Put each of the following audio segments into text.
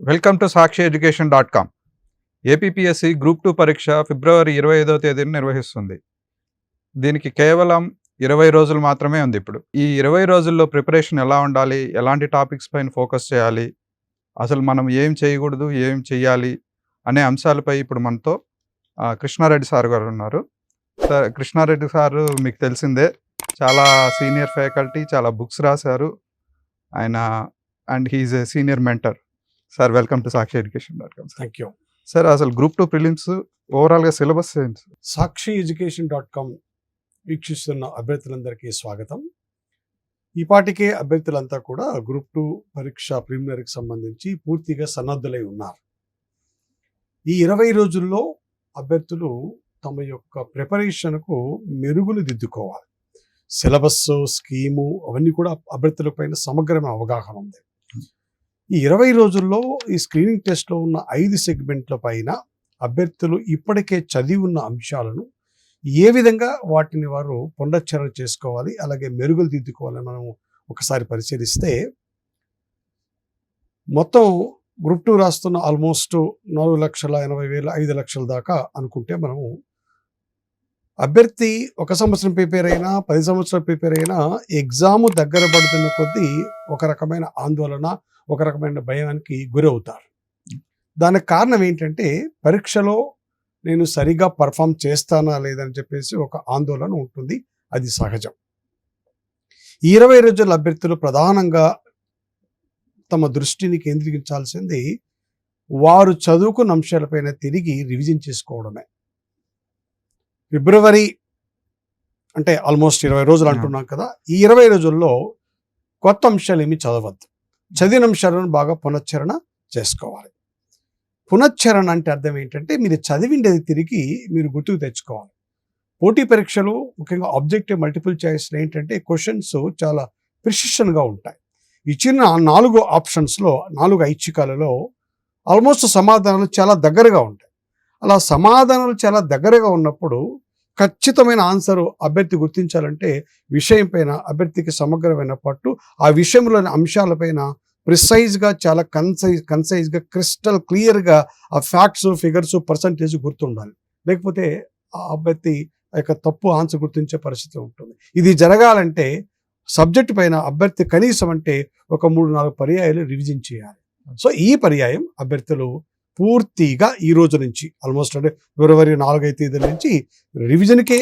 Welcome to Sakshi APPSC group 2 పరీక్ష ఫిబ్రవరి 25వ తేదీన నిర్వహిస్తుంది. దీనికి కేవలం 20 రోజులు మాత్రమే ఉంది. ఇప్పుడు ఈ 20 రోజుల్లో ప్రిపరేషన్ ఎలా ఉండాలి, ఎలాంటి టాపిక్స్ పైన ఫోకస్ చేయాలి, అసలు మనం ఏం చేయకూడదు, ఏం చేయాలి అనే అంశాలపై ఇప్పుడు మనతో కృష్ణారెడ్డి సార్ గారు ఉన్నారు. సార్, కృష్ణారెడ్డి సారు మీకు తెలిసిందే, చాలా సీనియర్ ఫ్యాకల్టీ, చాలా బుక్స్ రాశారు ఆయన, and he's a senior mentor. Sir, welcome to Sakshi education dot com. Thank you sir. అసలు గ్రూప్ 2 ప్రిలిమ్స్ ఓవరాల్గా సిలబస్ ఏంటి? సాక్షి ఎడ్యుకేషన్.com వీక్షిస్తున్న అభ్యర్థులందరికీ స్వాగతం. ఈ పాటికే అభ్యర్థులంతా కూడా గ్రూప్ 2 పరీక్ష ప్రిలిమినరీకి సంబంధించి పూర్తిగా సన్నద్ధులై ఉన్నారు. ఈ 20 రోజుల్లో అభ్యర్థులు తమ యొక్క ప్రిపరేషన్కు మెరుగులు దిద్దుకోవాలి. సిలబస్, స్కీము అవన్నీ కూడా అభ్యర్థులపైన సమగ్రమైన అవగాహన ఉంది. ఈ 20 రోజుల్లో ఈ స్క్రీనింగ్ టెస్ట్లో ఉన్న 5 సెగ్మెంట్ల పైన అభ్యర్థులు ఇప్పటికే చదివి ఉన్న అంశాలను ఏ విధంగా వాటిని వారు పునశ్చరణ చేసుకోవాలి, అలాగే మెరుగులు దిద్దుకోవాలని మనం ఒకసారి పరిశీలిస్తే, మొత్తం గ్రూప్ 2 రాస్తున్న ఆల్మోస్ట్ 4,80,000 5 లక్షల దాకా అనుకుంటే, మనము అభ్యర్థి 1 సంవత్సరం ప్రిపేర్ అయినా 10 సంవత్సరాలు ప్రిపేర్ అయినా ఎగ్జామ్ దగ్గర పడుతున్న కొద్దీ ఒక రకమైన ఆందోళన, ఒక రకమైన భయానికి గురవుతారు. దానికి కారణం ఏంటంటే, పరీక్షలో నేను సరిగా పర్ఫామ్ చేస్తానా లేదని చెప్పేసి ఒక ఆందోళన ఉంటుంది. అది సహజం. ఈ 20 రోజుల అభ్యర్థులు ప్రధానంగా తమ దృష్టిని కేంద్రీకరించాల్సింది వారు చదువుకున్న అంశాలపైన తిరిగి రివిజన్ చేసుకోవడమే. ఫిబ్రవరి అంటే ఆల్మోస్ట్ 20 రోజులు అంటున్నాం కదా. ఈ 20 రోజుల్లో కొత్త అంశాలు ఏమి చదవద్దు. చదివిన అంశాలను బాగా పునశ్చరణ చేసుకోవాలి. పునశ్చరణ అంటే అర్థం ఏంటంటే, మీరు చదివిండేది తిరిగి మీరు గుర్తుకు తెచ్చుకోవాలి. పోటీ పరీక్షలు, ముఖ్యంగా ఆబ్జెక్టివ్ మల్టిపుల్ చాయిస్లో ఏంటంటే క్వశ్చన్స్ చాలా ప్రిసిషన్గా ఉంటాయి. ఇచ్చిన 4 ఆప్షన్స్లో 4 ఐచ్ఛికాలలో ఆల్మోస్ట్ సమాధానాలు చాలా దగ్గరగా ఉంటాయి. అలా సమాధానాలు చాలా దగ్గరగా ఉన్నప్పుడు ఖచ్చితమైన ఆన్సరు అభ్యర్థి గుర్తించాలంటే విషయం పైన అభ్యర్థికి సమగ్రమైన పట్టు, ఆ విషయంలోని అంశాలపైన ప్రిసైజ్గా, చాలా కన్సైజ్గా, క్రిస్టల్ క్లియర్గా ఆ ఫ్యాక్ట్స్, ఫిగర్స్, పర్సంటేజ్ గుర్తుండాలి. లేకపోతే ఆ అభ్యర్థి యొక్క తప్పు ఆన్సర్ గుర్తించే పరిస్థితి ఉంటుంది. ఇది జరగాలంటే సబ్జెక్ట్ పైన అభ్యర్థి కనీసం అంటే ఒక 3-4 పర్యాయాలు రివిజన్ చేయాలి. సో ఈ పర్యాయం అభ్యర్థులు పూర్తిగా ఈ రోజు నుంచి ఆల్మోస్ట్ అంటే ఫిబ్రవరి 4వ తేదీ నుంచి రివిజన్కే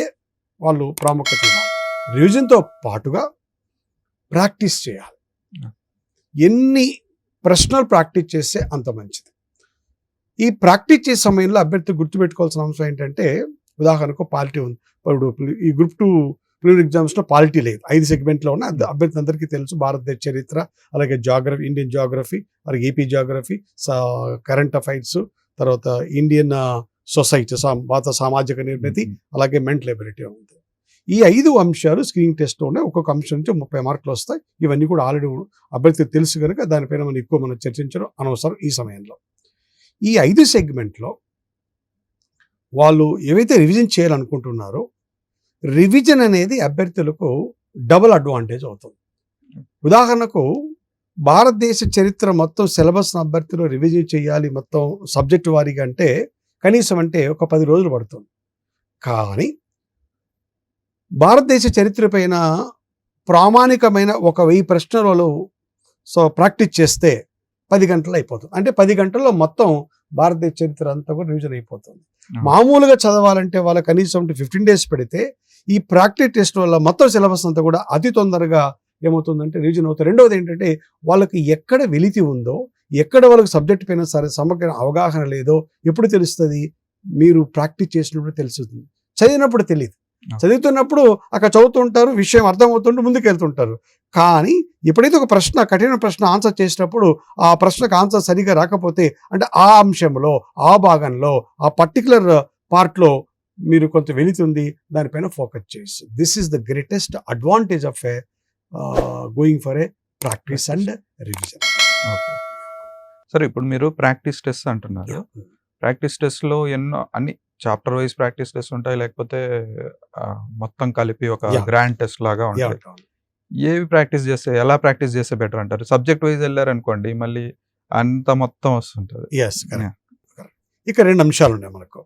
వాళ్ళు ప్రాముఖ్యత ఇవ్వాలి. రివిజన్తో పాటుగా ప్రాక్టీస్ చేయాలి. ఎన్ని ప్రశ్నలు ప్రాక్టీస్ చేస్తే అంత మంచిది. ఈ ప్రాక్టీస్ చేసే సమయంలో అభ్యర్థి గుర్తుపెట్టుకోవాల్సిన అంశం ఏంటంటే, ఉదాహరణకు పాలిటీ ఉంది. ఇప్పుడు ఈ గ్రూప్ 2 ప్రిలిమినరీ ఎగ్జామ్స్లో పాలిటీ లేదు. 5 సెగ్మెంట్లో ఉన్న అభ్యర్థి అందరికీ తెలుసు. భారతదేశ చరిత్ర, అలాగే జాగ్రఫీ, ఇండియన్ జాగ్రఫీ, అలాగే ఏపీ జాగ్రఫీ, కరెంట్ అఫైర్స్, తర్వాత ఇండియన్ సొసైటీ, సామాజిక నిర్మితి, అలాగే మెంటల్ ఎబిలిటీ ఉంది. ఈ 5 అంశాలు స్క్రీనింగ్ టెస్ట్లో ఉన్నాయి. ఒక్కొక్క అంశం నుంచి 30 మార్కులు వస్తాయి. ఇవన్నీ కూడా ఆల్రెడీ అభ్యర్థికి తెలుసు కనుక దానిపైన మనం చర్చించడం అనవసరం ఈ సమయంలో. ఈ 5 సెగ్మెంట్లో వాళ్ళు ఏవైతే రివిజన్ చేయాలనుకుంటున్నారో, రివిజన్ అనేది అభ్యర్థులకు డబుల్ అడ్వాంటేజ్ అవుతుంది. ఉదాహరణకు భారతదేశ చరిత్ర మొత్తం సిలబస్ అభ్యర్థులు రివిజన్ చేయాలి మొత్తం సబ్జెక్టు వారీగా అంటే కనీసం అంటే ఒక 10 రోజులు పడుతుంది. కానీ భారతదేశ చరిత్ర పైన ప్రామాణికమైన ఒక 1000 ప్రశ్నలు ప్రాక్టీస్ చేస్తే 10 గంటలు అయిపోతుంది. అంటే 10 గంటల్లో మొత్తం భారతదేశ చరిత్ర అంతా కూడా రివిజన్ అయిపోతుంది. మామూలుగా చదవాలంటే వాళ్ళ కనీసం 15 డేస్ పెడితే, ఈ ప్రాక్టీస్ టెస్ట్ వల్ల మొత్తం సిలబస్ అంతా కూడా అతి తొందరగా ఏమవుతుందంటే రివిజన్ అవుతుంది. రెండవది ఏంటంటే, వాళ్ళకి ఎక్కడ వెలితి ఉందో, ఎక్కడ వాళ్ళకి సబ్జెక్ట్ పైన సరే సమగ్ర అవగాహన లేదో ఎప్పుడు తెలుస్తుంది? మీరు ప్రాక్టీస్ చేసినప్పుడు తెలుస్తుంది. చదివినప్పుడు తెలియదు. చదువుతున్నప్పుడు అక్కడ చదువుతుంటారు, విషయం అర్థమవుతుంటే ముందుకు వెళ్తుంటారు. కానీ ఎప్పుడైతే ఒక ప్రశ్న, కఠిన ప్రశ్న ఆన్సర్ చేసినప్పుడు ఆ ప్రశ్నకు ఆన్సర్ సరిగా రాకపోతే, అంటే ఆ అంశంలో, ఆ భాగంలో, ఆ పర్టికులర్ పార్ట్లో మీరు కొంత వెళుతుంది, దానిపైన ఫోకస్ చేసి, this is the greatest advantage of a going for a practice and revision. సరే, ఇప్పుడు మీరు ప్రాక్టీస్ టెస్ట్ అంటున్నారు. ప్రాక్టీస్ టెస్ట్లో ఎన్నో అన్ని చాప్టర్ వైజ్ ప్రాక్టీస్ టెస్ట్ ఉంటాయి, లేకపోతే మొత్తం కలిపి ఒక గ్రాండ్ టెస్ట్ లాగా ఉంటాయి. ఏవి ప్రాక్టీస్ చేస్తే, ఎలా ప్రాక్టీస్ చేస్తే బెటర్ అంటారు? సబ్జెక్ట్ వైజ్ వెళ్ళారనుకోండి, మళ్ళీ అంత మొత్తం వస్తుంటది. Yes, correct. ఇక 2 అంశాలు ఉన్నాయి మనకు.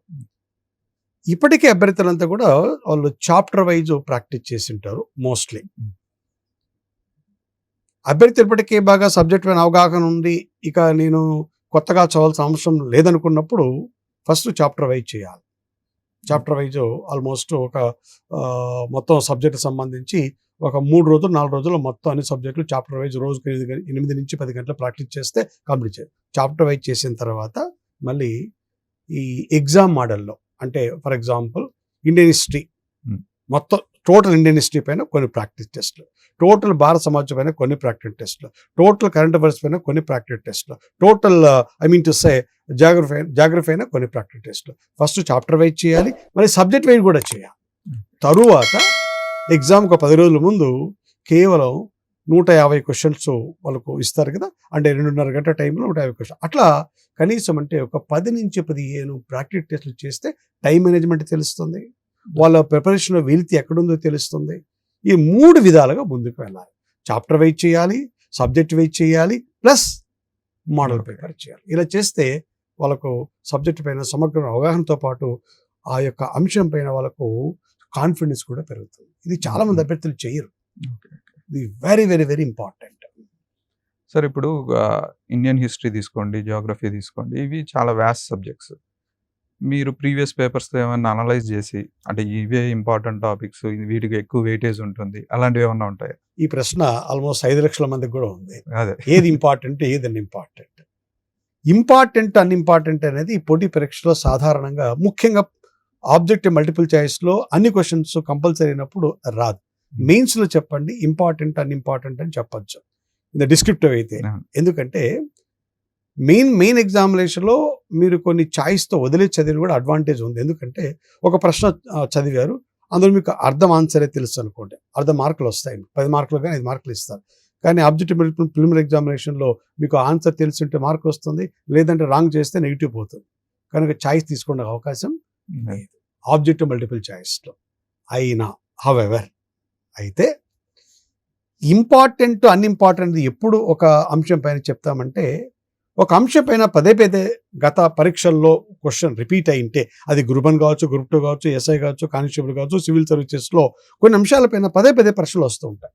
ఇప్పటికే అభ్యర్థులంతా కూడా వాళ్ళు చాప్టర్ వైజ్ ప్రాక్టీస్ చేసి ఉంటారు మోస్ట్లీ. అభ్యర్థి ఇప్పటికే బాగా సబ్జెక్ట్ పైన అవగాహన ఉంది, ఇక నేను కొత్తగా చదవాల్సిన అవసరం లేదనుకున్నప్పుడు ఫస్ట్ చాప్టర్ వైజ్ చేయాలి. చాప్టర్ వైజ్ ఆల్మోస్ట్ ఒక మొత్తం సబ్జెక్ట్ సంబంధించి ఒక 3 రోజులు 4 రోజుల్లో మొత్తం అన్ని సబ్జెక్టులు చాప్టర్ వైజ్ రోజుకి 8 నుంచి 10 గంటలు ప్రాక్టీస్ చేస్తే కంప్లీట్ చేయాలి. చాప్టర్ వైజ్ చేసిన తర్వాత మళ్ళీ ఈ ఎగ్జామ్ మోడల్లో, అంటే ఫర్ ఎగ్జాంపుల్ ఇండియన్ హిస్టరీ మొత్తం టోటల్ ఇండియన్ హిస్టరీ పైన కొన్ని ప్రాక్టీస్ టెస్ట్లు, టోటల్ భారత సమాజం పైన కొన్ని ప్రాక్టీస్ టెస్ట్లు, టోటల్ కరెంట్ అఫైర్స్ పైన కొన్ని ప్రాక్టీస్ టెస్ట్లు, టోటల్ జాగ్రఫీ అయినా కొన్ని ప్రాక్టీస్ టెస్ట్లు. ఫస్ట్ చాప్టర్ వైజ్ చేయాలి, మళ్ళీ సబ్జెక్ట్ వైజ్ కూడా చేయాలి. తరువాత ఎగ్జామ్కి 10 రోజుల ముందు కేవలం 150 క్వశ్చన్స్ వాళ్ళకు ఇస్తారు కదా, అంటే 2.5 గంటల టైంలో 150 క్వశ్చన్. అట్లా కనీసం అంటే ఒక 10 నుంచి 15 ప్రాక్టీస్ టెస్ట్లు చేస్తే టైం మేనేజ్మెంట్ తెలుస్తుంది, వాళ్ళ ప్రిపరేషన్ వెలితి ఎక్కడుందో తెలుస్తుంది. ఈ 3 విధాలుగా ముందుకు వెళ్ళాలి. చాప్టర్ వైజ్ చేయాలి, సబ్జెక్ట్ వైజ్ చేయాలి, ప్లస్ మోడల్ పేపర్ చేయాలి. ఇలా చేస్తే వాళ్ళకు సబ్జెక్ట్ పైన సమగ్ర అవగాహనతో పాటు ఆ యొక్క అంశం పైన వాళ్ళకు కాన్ఫిడెన్స్ కూడా పెరుగుతుంది. ఇది చాలా మంది అభ్యర్థులు చేయరు. ఇది very very very important. Sir, ఇప్పుడు ఇండియన్ హిస్టరీ తీసుకోండి, జియోగ్రఫీ తీసుకోండి, ఇవి చాలా వ్యాస్ట్ సబ్జెక్ట్స్. మీరు ప్రీవియస్ పేపర్స్తో ఏమైనా అనలైజ్ చేసి, అంటే ఇవే ఇంపార్టెంట్ టాపిక్స్, వీటికి ఎక్కువ వెయిటేజ్ ఉంటుంది, అలాంటివి ఏమన్నా ఉంటాయి? ఈ ప్రశ్న ఆల్మోస్ట్ 5 లక్షల మందికి కూడా ఉంది. అదే, ఏది ఇంపార్టెంట్, ఏది అన్ఇంపార్టెంట్. ఇంపార్టెంట్ అన్ఇంపార్టెంట్ అనేది పోటీ పరీక్షలో సాధారణంగా, ముఖ్యంగా ఆబ్జెక్టివ్ మల్టిపుల్ చాయిస్లో అన్ని క్వశ్చన్స్ కంపల్సరీ అయినప్పుడు రాదు. మెయిన్స్లో చెప్పండి ఇంపార్టెంట్ అన్ఇంపార్టెంట్ అని చెప్పచ్చు, ఇది డిస్క్రిప్టివ్ అయితే. ఎందుకంటే మెయిన్ ఎగ్జామినేషన్లో మీరు కొన్ని చాయిస్తో వదిలే చదివిన కూడా అడ్వాంటేజ్ ఉంది. ఎందుకంటే ఒక ప్రశ్న చదివారు, అందులో మీకు అర్థం ఆన్సరే తెలుసు అనుకోండి, 10 మార్కులు వస్తాయి, 10 మార్కులు కానీ 5 మార్కులు ఇస్తారు. కానీ ఆబ్జెక్టివ్ ప్రిలిమినరీ ఎగ్జామినేషన్లో మీకు ఆన్సర్ తెలుసుంటే మార్క్ వస్తుంది, లేదంటే రాంగ్ చేస్తే నెగిటివ్ పోతుంది. కనుక చాయిస్ తీసుకునే అవకాశం లేదు ఆబ్జెక్టివ్ మల్టిపుల్ చాయిస్లో అయినా. హవెవర్ అయితే ఇంపార్టెంట్ అన్ఇంపార్టెంట్ ఎప్పుడు ఒక అంశం పైన చెప్తామంటే, ఒక అంశం పైన పదే గత పరీక్షల్లో క్వశ్చన్ రిపీట్ అయింటే, అది గ్రూప్ 1 కావచ్చు, గ్రూప్ 2 కావచ్చు, ఎస్ఐ కావచ్చు, కానిస్టేబుల్ కావచ్చు, సివిల్ సర్వీసెస్లో కొన్ని అంశాలపైన పదే ప్రశ్నలు వస్తూ ఉంటాయి.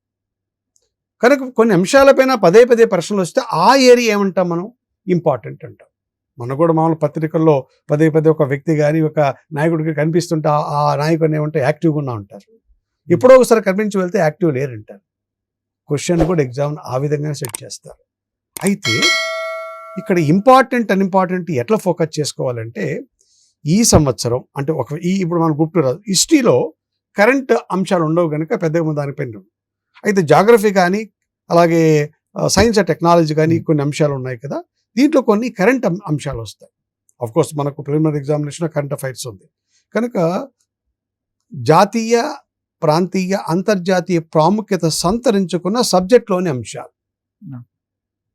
కనుక కొన్ని అంశాలపైన పదే ప్రశ్నలు వస్తే ఆ ఏరియా ఏమంటాం మనం, ఇంపార్టెంట్ అంటాం. మనకు కూడా మామూలు పత్రికల్లో పదే ఒక వ్యక్తి కానీ ఒక నాయకుడికి కనిపిస్తుంటే ఆ నాయకుడిని ఏమంటే యాక్టివ్గా ఉన్నా ఉంటారు, ఎప్పుడో ఒకసారి కనిపించి వెళ్తే యాక్టివ్ లేరంటారు. క్వశ్చన్ కూడా ఎగ్జామ్ ఆ విధంగా సెట్ చేస్తారు. అయితే ఇక్కడ ఇంపార్టెంట్ అన్ఇంపార్టెంట్ ఎట్లా ఫోకస్ చేసుకోవాలంటే, ఈ సంవత్సరం అంటే ఇప్పుడు మనం గ్రూప్ 2 హిస్టరీలో కరెంట్ అంశాలు ఉండవు కనుక పెద్దగా దానిపైన. అయితే జాగ్రఫీ కానీ అలాగే సైన్స్ అండ్ టెక్నాలజీ కానీ కొన్ని అంశాలు ఉన్నాయి కదా, దీంట్లో కొన్ని కరెంట్ అంశాలు వస్తాయి. అఫ్కోర్స్ మనకు ప్రిలిమినరీ ఎగ్జామినేషన్ కరెంట్ అఫైర్స్ ఉంది కనుక జాతీయ, ప్రాంతీయ, అంతర్జాతీయ ప్రాముఖ్యత సంతరించుకున్న సబ్జెక్ట్లోని అంశాలు,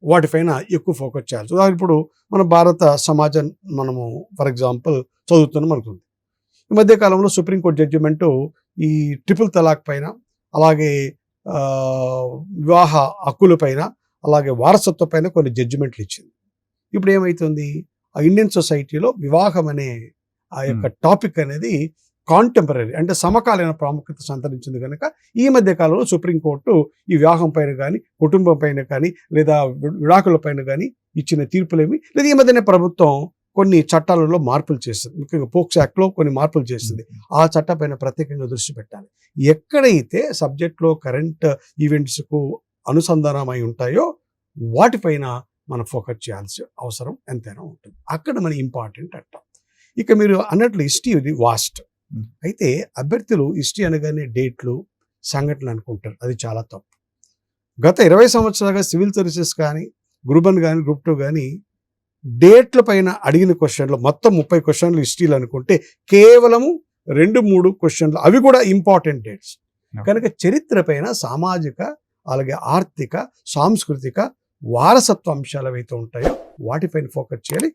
వాటిపైన ఎక్కువ ఫోకస్ చేయాలి. ఇప్పుడు మన భారత సమాజం మనము ఫర్ ఎగ్జాంపుల్ చదువుతున్నాం అనుకుంది. ఈ మధ్యకాలంలో సుప్రీంకోర్టు జడ్జిమెంటు ఈ ట్రిపుల్ తలాక్ పైన, అలాగే వివాహ హక్కుల పైన, అలాగే వారసత్వ పైన కొన్ని జడ్జిమెంట్లు ఇచ్చింది. ఇప్పుడు ఏమవుతుంది, ఆ ఇండియన్ సొసైటీలో వివాహం అనే ఆ యొక్క టాపిక్ అనేది కాంటెంపరీ అంటే సమకాలీన ప్రాముఖ్యత సంతరించింది కనుక ఈ మధ్య కాలంలో సుప్రీంకోర్టు ఈ వివాహం పైన కానీ, కుటుంబం పైన కానీ, లేదా విడాకుల పైన కానీ ఇచ్చిన తీర్పులేమి, లేదా ఈ మధ్యనే ప్రభుత్వం కొన్ని చట్టాలలో మార్పులు చేస్తుంది, ముఖ్యంగా పోక్సో యాక్ట్లో కొన్ని మార్పులు చేస్తుంది. ఆ చట్టం పైన ప్రత్యేకంగా దృష్టి పెట్టాలి. ఎక్కడైతే సబ్జెక్ట్లో కరెంట్ ఈవెంట్స్కు అనుసంధానమై ఉంటాయో వాటిపైన మనం ఫోకస్ చేయాల్సిన అవసరం ఎంతైనా ఉంటుంది. అక్కడ మన ఇంపార్టెంట్ అంటాం. ఇక మీరు అన్నట్లు హిస్టరీ ఇది వాస్ట్. అయితే అభ్యర్థులు హిస్టరీ అనగానే డేట్లు, సంఘటనలు అనుకుంటారు, అది చాలా తప్పు. గత 20 సంవత్సరాలుగా సివిల్ సర్వీసెస్ కానీ, గ్రూప్ 1 కానీ, గ్రూప్ 2 కానీ డేట్ల పైన అడిగిన క్వశ్చన్లు మొత్తం 30 క్వశ్చన్లు హిస్టరీలు అనుకుంటే కేవలము 2-3 క్వశ్చన్లు, అవి కూడా ఇంపార్టెంట్ డేట్స్. కనుక చరిత్ర పైన సామాజిక, అలాగే ఆర్థిక, సాంస్కృతిక, వారసత్వ అంశాలు ఏవైతే ఉంటాయో వాటిపైన ఫోకస్ చేయాలి.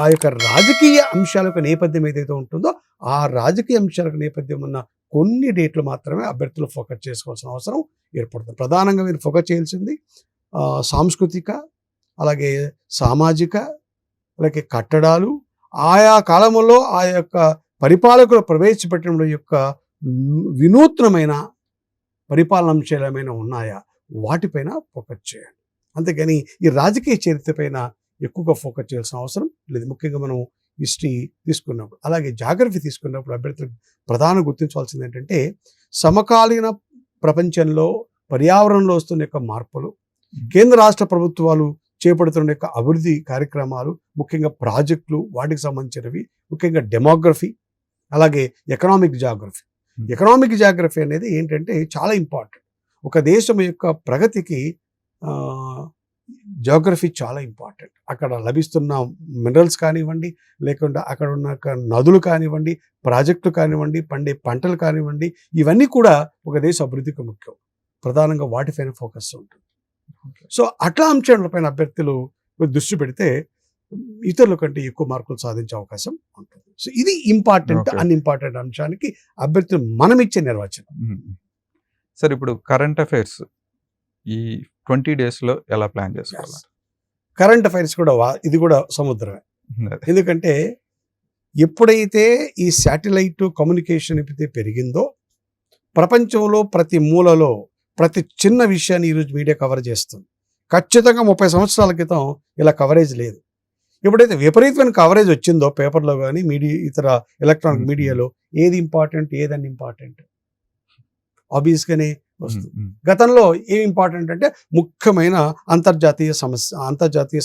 ఆ యొక్క రాజకీయ అంశాల యొక్క నేపథ్యం ఏదైతే ఉంటుందో ఆ రాజకీయ అంశాలకు నేపథ్యం ఉన్న కొన్ని డేట్లు మాత్రమే అభ్యర్థులు ఫోకస్ చేసుకోవాల్సిన అవసరం ఏర్పడుతుంది. ప్రధానంగా మీరు ఫోకస్ చేయాల్సింది సాంస్కృతిక, అలాగే సామాజిక, అలాగే కట్టడాలు, ఆయా కాలంలో ఆ యొక్క పరిపాలకులు ప్రవేశపెట్టడం యొక్క వినూత్నమైన పరిపాలన అంశాలు ఏమైనా ఉన్నాయా వాటిపైన ఫోకస్ చేయండి. అంతేగాని ఈ రాజకీయ చరిత్ర పైన ఎక్కువగా ఫోకస్ చేయాల్సిన అవసరం లేదు. ముఖ్యంగా మనం హిస్టరీ తీసుకున్నప్పుడు, అలాగే జాగ్రఫీ తీసుకున్నప్పుడు అభ్యర్థులకు ప్రధాన గుర్తించవలసింది ఏంటంటే సమకాలీన ప్రపంచంలో పర్యావరణంలో వస్తున్న యొక్క మార్పులు, కేంద్ర రాష్ట్ర ప్రభుత్వాలు చేపడుతున్న యొక్క అభివృద్ధి కార్యక్రమాలు, ముఖ్యంగా ప్రాజెక్టులు, వాటికి సంబంధించినవి, ముఖ్యంగా డెమోగ్రఫీ, అలాగే ఎకనామిక్ జాగ్రఫీ. ఎకనామిక్ జాగ్రఫీ అనేది ఏంటంటే చాలా ఇంపార్టెంట్. ఒక దేశం యొక్క ప్రగతికి జాగ్రఫీ చాలా ఇంపార్టెంట్. అక్కడ లభిస్తున్న మినరల్స్ కానివ్వండి, లేకుండా అక్కడ ఉన్న నదులు కానివ్వండి, ప్రాజెక్టులు కానివ్వండి, పండే పంటలు కానివ్వండి, ఇవన్నీ కూడా ఒక దేశ అభివృద్ధికి ముఖ్యం. ప్రధానంగా వాటిపైన ఫోకస్ ఉంటుంది. సో అట్లా అంశాలపైన అభ్యర్థులు దృష్టి పెడితే ఇతరుల కంటే ఎక్కువ మార్కులు సాధించే అవకాశం ఉంటుంది. సో ఇది ఇంపార్టెంట్, అన్ఇంపార్టెంట్ అంశానికి అభ్యర్థులు మనం ఇచ్చే నిర్వచనం. సార్, ఇప్పుడు కరెంట్ అఫైర్స్ ఈ 20 డేస్లో ఎలా ప్లాన్ చేసుకోవాలి? కరెంట్ అఫైర్స్ కూడా ఇది కూడా సముద్రమే. ఎందుకంటే ఎప్పుడైతే ఈ శాటిలైట్ కమ్యూనికేషన్ ఎప్పుడైతే పెరిగిందో ప్రపంచంలో ప్రతి మూలలో ప్రతి చిన్న విషయాన్ని ఈరోజు మీడియా కవర్ చేస్తుంది. ఖచ్చితంగా 30 సంవత్సరాల క్రితం ఇలా కవరేజ్ లేదు. ఎప్పుడైతే విపరీతమైన కవరేజ్ వచ్చిందో పేపర్లో కానీ మీడియా ఇతర ఎలక్ట్రానిక్ మీడియాలో ఏది ఇంపార్టెంట్ ఏది అన్ఇంపార్టెంట్ ఆబ్వియస్గానే వస్తుంది. గతంలో ఏం ఇంపార్టెంట్ అంటే ముఖ్యమైన అంతర్జాతీయ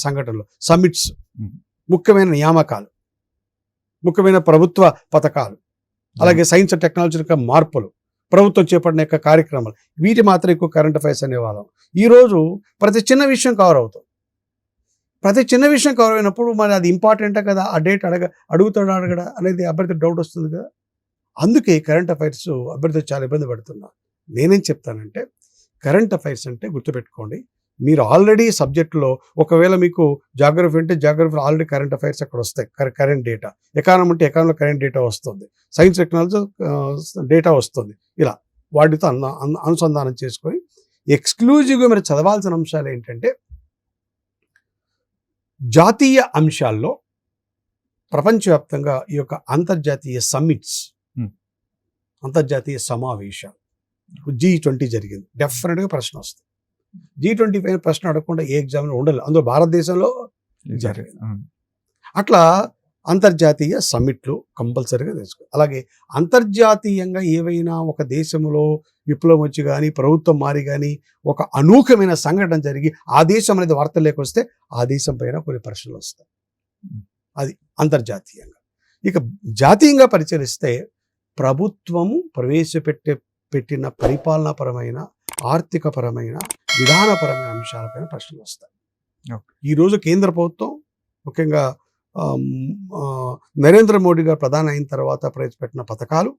సంఘటనలు, సమ్మిట్స్, ముఖ్యమైన నియామకాలు, ముఖ్యమైన ప్రభుత్వ పథకాలు, అలాగే సైన్స్ అండ్ టెక్నాలజీ యొక్క మార్పులు, ప్రభుత్వం చేపట్టిన యొక్క కార్యక్రమాలు, వీటి మాత్రం ఎక్కువ కరెంట్ అఫైర్స్ అనేవాళ్ళం. ఈరోజు ప్రతి చిన్న విషయం కవర్ అవుతుంది. ప్రతి చిన్న విషయం కవర్ అయినప్పుడు మరి అది ఇంపార్టెంటే కదా, ఆ డేట్ అడుగుతాడా అనేది అభ్యర్థి డౌట్ వస్తుంది కదా. అందుకే కరెంట్ అఫైర్స్ అభ్యర్థులు చాలా ఇబ్బంది పడుతున్నారు. నేనేం చెప్తానంటే కరెంట్ అఫైర్స్ అంటే గుర్తుపెట్టుకోండి, మీరు ఆల్రెడీ సబ్జెక్టులో ఒకవేళ మీకు జాగ్రఫీ అంటే జాగ్రఫీలో ఆల్రెడీ కరెంట్ అఫైర్స్ అక్కడ వస్తాయి, కరెంట్ డేటా. ఎకానమీ అంటే ఎకానమీలో కరెంట్ డేటా వస్తుంది, సైన్స్ టెక్నాలజీ డేటా వస్తుంది. ఇలా వాటితో అనుసంధానం చేసుకొని ఎక్స్క్లూజివ్గా మీరు చదవాల్సిన అంశాలు ఏంటంటే జాతీయ అంశాల్లో ప్రపంచవ్యాప్తంగా ఈ యొక్క అంతర్జాతీయ సమ్మిట్స్, అంతర్జాతీయ సమావేశాలు, G20 జరిగింది, డెఫినెట్గా ప్రశ్న వస్తుంది. G20 పైన ప్రశ్న అడగకుండా ఏ ఎగ్జామ్లో ఉండదు, అందులో భారతదేశంలో జరిగింది. అట్లా అంతర్జాతీయ సమ్మిట్లు కంపల్సరీగా తెలుసుకో. అలాగే అంతర్జాతీయంగా ఏవైనా ఒక దేశంలో విప్లవం వచ్చి కానీ ప్రభుత్వం మారి కానీ ఒక అనూహ్యమైన సంఘటన జరిగి ఆ దేశం అనేది వార్తల్లోకి వస్తే ఆ దేశం పైన కొన్ని ప్రశ్నలు వస్తాయి. అది అంతర్జాతీయంగా. ఇక జాతీయంగా పరిశీలిస్తే ప్రభుత్వము పెట్టిన పరిపాలనాపరమైన, ఆర్థికపరమైన, విధానపరమైన అంశాలపైన ప్రశ్నలు వస్తాయి. ఈరోజు కేంద్ర ప్రభుత్వం ముఖ్యంగా నరేంద్ర మోడీ గారు ప్రధాని అయిన తర్వాత ప్రవేశపెట్టిన పథకాలు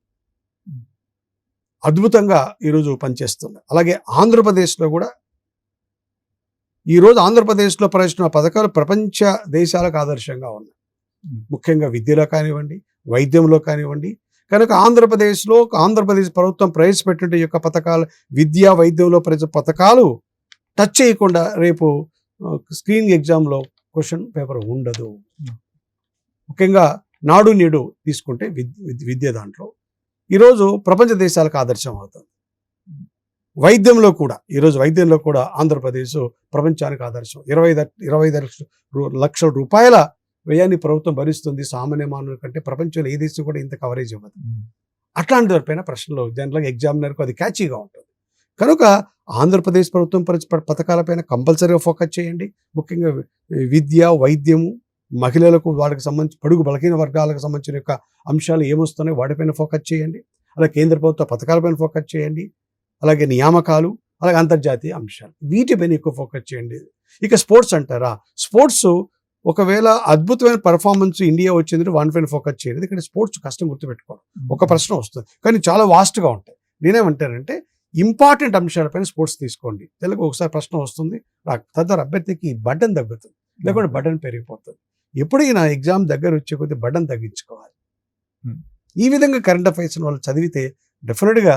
అద్భుతంగా ఈరోజు పనిచేస్తుంది. అలాగే ఆంధ్రప్రదేశ్లో కూడా ఈరోజు ఆంధ్రప్రదేశ్లో ప్రవేశించిన పథకాలు ప్రపంచ దేశాలకు ఆదర్శంగా ఉన్నాయి. ముఖ్యంగా విద్యలో కానివ్వండి, వైద్యంలో కానివ్వండి. కనుక ఆంధ్రప్రదేశ్ ప్రభుత్వం ప్రవేశపెట్టిన యొక్క పథకాలు, విద్యా వైద్యంలో పథకాలు టచ్ చేయకుండా రేపు స్క్రీనింగ్ ఎగ్జామ్లో క్వశ్చన్ పేపర్ ఉండదు. ముఖ్యంగా నాడు నేడు తీసుకుంటే విద్య దాంట్లో ఈరోజు ప్రపంచ దేశాలకు ఆదర్శం అవుతుంది. వైద్యంలో కూడా ఆంధ్రప్రదేశ్ ప్రపంచానికి ఆదర్శం. 25 లక్షల రూపాయల వ్యయాన్ని ప్రభుత్వం భరిస్తుంది. సామాన్య మానవుల కంటే ప్రపంచంలో ఏ దేశం కూడా ఇంత కవరేజ్ ఇవ్వదు. అట్లాంటి దానిపైన ప్రశ్నలు జనరల్గా ఎగ్జామినర్కు అది క్యాచీగా ఉంటుంది. కనుక ఆంధ్రప్రదేశ్ ప్రభుత్వం పథకాలపైన కంపల్సరీగా ఫోకస్ చేయండి. ముఖ్యంగా విద్య, వైద్యము, మహిళలకు వాటికి సంబంధించి బడుగు బలహీన వర్గాలకు సంబంధించిన యొక్క అంశాలు ఏమొస్తున్నాయో వాటిపైన ఫోకస్ చేయండి. అలాగే కేంద్ర ప్రభుత్వ పథకాలపైన ఫోకస్ చేయండి. అలాగే నియామకాలు, అలాగే అంతర్జాతీయ అంశాలు, వీటిపైన ఎక్కువ ఫోకస్ చేయండి. ఇక స్పోర్ట్స్ అంటారా, స్పోర్ట్స్ ఒకవేళ అద్భుతమైన పర్ఫార్మెన్స్ ఇండియా వచ్చిందంటే వాటిపైన ఫోకస్ చేయండి. ఎందుకంటే స్పోర్ట్స్ కష్టం గుర్తుపెట్టుకోవడం. ఒక ప్రశ్న వస్తుంది కానీ చాలా వాస్ట్గా ఉంటాయి. నేనేమంటానంటే ఇంపార్టెంట్ అంశాలపైన స్పోర్ట్స్ తీసుకోండి. తెలుగు ఒకసారి ప్రశ్న వస్తుంది, తద్వారా అభ్యర్థికి బటన్ తగ్గుతుంది, లేకుంటే బటన్ పెరిగిపోతుంది. ఎప్పుడైనా ఎగ్జామ్ దగ్గర వచ్చే కొద్ది బటన్ తగ్గించుకోవాలి. ఈ విధంగా కరెంట్ అఫైర్స్ వాళ్ళు చదివితే డెఫినెట్గా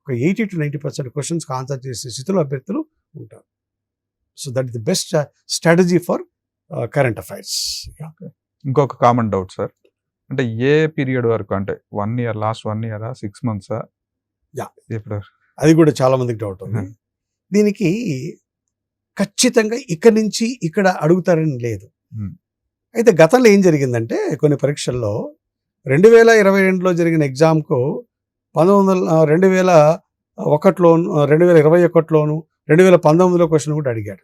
ఒక 80 to 90% క్వశ్చన్స్కి ఆన్సర్ చేసే స్థితిలో అభ్యర్థులు ఉంటారు. So that is the best strategy for current affairs. ఇంకొక కామన్ డౌట్ సార్, అంటే ఏ పీరియడ్ వరకు, అంటే 1 year, last 1 year, 6 months? Yeah. ఇప్పుడు అది కూడా చాలా మందికి డౌట్ ఉంది. దీనికి ఖచ్చితంగా ఇక్కడి నుంచి ఇక్కడ అడుగుతారని లేదు. అయితే గతంలో ఏం జరిగిందంటే కొన్ని పరీక్షల్లో 2022లో జరిగిన ఎగ్జామ్కు 2021లోను 2021లోను 2019లో క్వశ్చన్ కూడా అడిగాడు.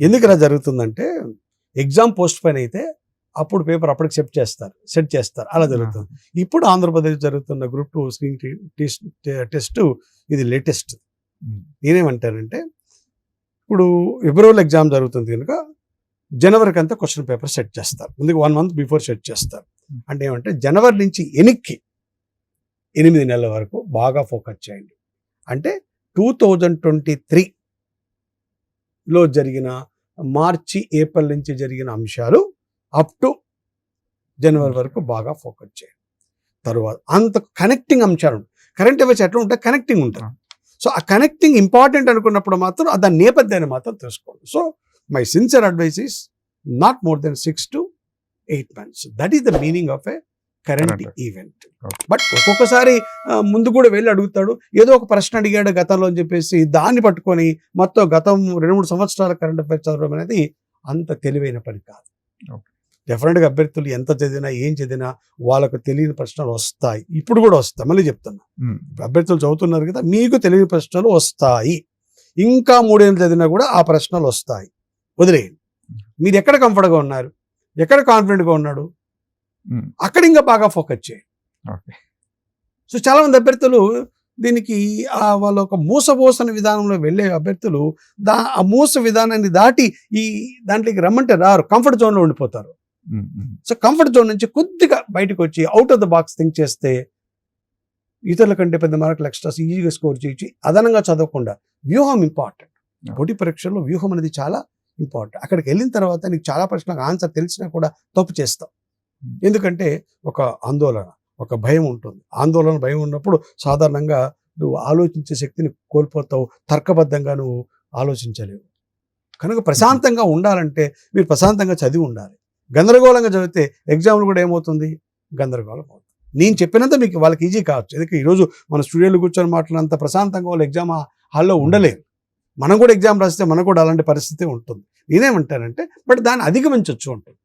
ఎందుకు ఇలా జరుగుతుందంటే ఎగ్జామ్ పోస్ట్ పోన్ అయితే అప్పుడు పేపర్ అప్పటికి సెట్ చేస్తారు అలా జరుగుతుంది. ఇప్పుడు ఆంధ్రప్రదేశ్ జరుగుతున్న గ్రూప్ 2 స్క్రీనింగ్ టెస్ట్ ఇది లేటెస్ట్. నేనేమంటానంటే ఇప్పుడు ఫిబ్రవరిలో ఎగ్జామ్ జరుగుతుంది కనుక జనవరికి అంతా క్వశ్చన్ పేపర్ సెట్ చేస్తారు. ముందుకు 1 month బిఫోర్ సెట్ చేస్తారు. అంటే ఏమంటే జనవరి నుంచి ఎనిక్కి 8 నెలల వరకు బాగా ఫోకస్ చేయండి. అంటే 2023లో జరిగిన మార్చి ఏప్రిల్ నుంచి జరిగిన అంశాలు అప్ టు జనవరి వరకు బాగా ఫోకస్ చేయండి. తర్వాత అంత కనెక్టింగ్ అంశాలు కరెంట్ అఫైర్స్ ఎట్లా ఉంటే కనెక్టింగ్ ఉంటుంది. సో ఆ కనెక్టింగ్ ఇంపార్టెంట్ అనుకున్నప్పుడు మాత్రం దాని నేపథ్యాన్ని మాత్రం తెలుసుకోండి. So my sincere advice is not more than 6 to 8 months. That is the meaning of a current event. But ఒక్కొక్కసారి ముందు కూడా వెళ్ళి అడుగుతాడు, ఏదో ఒక ప్రశ్న అడిగాడు గతంలో అని చెప్పేసి దాన్ని పట్టుకొని మొత్తం గతం 2-3 సంవత్సరాల కరెంట్ అఫైర్స్ చదవడం అనేది అంత తెలివైన పని కాదు. డెఫినెట్గా అభ్యర్థులు ఎంత చదివినా ఏం చదివినా వాళ్ళకు తెలియని ప్రశ్నలు వస్తాయి. ఇప్పుడు కూడా వస్తాయి. మళ్ళీ చెప్తున్నా, అభ్యర్థులు చదువుతున్నారు కదా, మీకు తెలియని ప్రశ్నలు వస్తాయి. ఇంకా 3 ఏళ్ళు చదివినా కూడా ఆ ప్రశ్నలు వస్తాయి. వదిలేయండి. మీరు ఎక్కడ కంఫర్ట్గా ఉన్నారు, ఎక్కడ కాన్ఫిడెంట్గా ఉన్నాడు, అక్కడ ఇంకా బాగా ఫోకస్ చేయండి. సో చాలా మంది అభ్యర్థులు దీనికి వాళ్ళ ఒక మూసపోసన విధానంలో వెళ్ళే అభ్యర్థులు ఆ మూస విధానాన్ని దాటి ఈ దాంట్లోకి రమ్మంటే రారు, కంఫర్ట్ జోన్లో ఉండిపోతారు. సో కంఫర్ట్ జోన్ నుంచి కొద్దిగా బయటకు వచ్చి out of the box think చేస్తే ఇతరుల కంటే పెద్ద మార్కులు ఎక్స్ట్రాస్ ఈజీగా స్కోర్ చేయించి అదనంగా చదవకుండా వ్యూహం ఇంపార్టెంట్. పోటీ పరీక్షల్లో వ్యూహం అనేది చాలా ఇంపార్టెంట్. అక్కడికి వెళ్ళిన తర్వాత నీకు చాలా ప్రశ్నలకు ఆన్సర్ తెలిసినా కూడా తప్పు చేస్తావు. ఎందుకంటే ఒక ఆందోళన, ఒక భయం ఉంటుంది. ఆందోళన, భయం ఉన్నప్పుడు సాధారణంగా నువ్వు ఆలోచించే శక్తిని కోల్పోతావు, తర్కబద్ధంగా నువ్వు ఆలోచించలేవు. కనుక ప్రశాంతంగా ఉండాలంటే మీరు ప్రశాంతంగా చదివి ఉండాలి. గందరగోళంగా చదివితే ఎగ్జామ్లు కూడా ఏమవుతుంది, గందరగోళం అవుతుంది. నేను చెప్పినంత మీకు వాళ్ళకి ఈజీ కావచ్చు. ఎందుకంటే ఈరోజు మన స్టూడియోలో కూర్చొని మాట్లాడినంత ప్రశాంతంగా వాళ్ళు ఎగ్జామ్ హాల్లో ఉండలేరు. మనం కూడా ఎగ్జామ్ రాస్తే మనకు కూడా అలాంటి పరిస్థితి ఉంటుంది. నేనేమంటానంటే బట్ దాన్ని అధిగమించవచ్చు ఉంటుంది.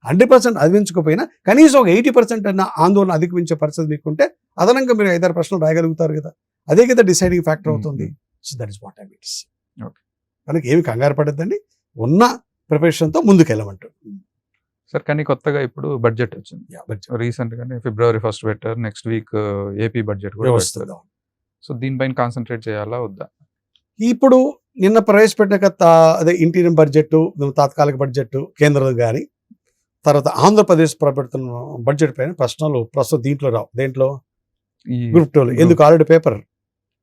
100% అధిగమించకపోయినా కనీసం ఒక 80% అన్న ఆందోళన అధిగమించే పరిస్థితి మీకుంటే అదనంగా మీరు 5-6 ప్రశ్నలు రాయగలుగుతారు కదా. అదే కదా డిసైడింగ్ ఫ్యాక్టర్ అవుతుంది. So that is what I mean. కనుక ఏమి కంగారు పడద్దండి, ఉన్న ప్రిపరేషన్తో ముందుకు వెళ్ళమంటారు. సార్ కానీ కొత్తగా ఇప్పుడు బడ్జెట్ వచ్చింది. రీసెంట్ గానే February 1st పెట్టారు. నెక్స్ట్ వీక్ ఏపీ బడ్జెట్ కూడా వస్తుంది. సో దీనిపైన కాన్సన్ట్రేట్ చేయాలా వద్దా? ఇప్పుడు నిన్న ప్రవేశపెట్టిన అదే ఇంటీరియం బడ్జెట్, తాత్కాలిక బడ్జెట్ కేంద్రం కానీ తర్వాత ఆంధ్రప్రదేశ్ ప్రపెడుతున్న బడ్జెట్ పైన ప్రశ్నలు ప్రస్తుతం దీంట్లో రావు. దేంట్లో? గ్రూప్ 2లో. ఎందుకు? ఆల్రెడీ పేపర్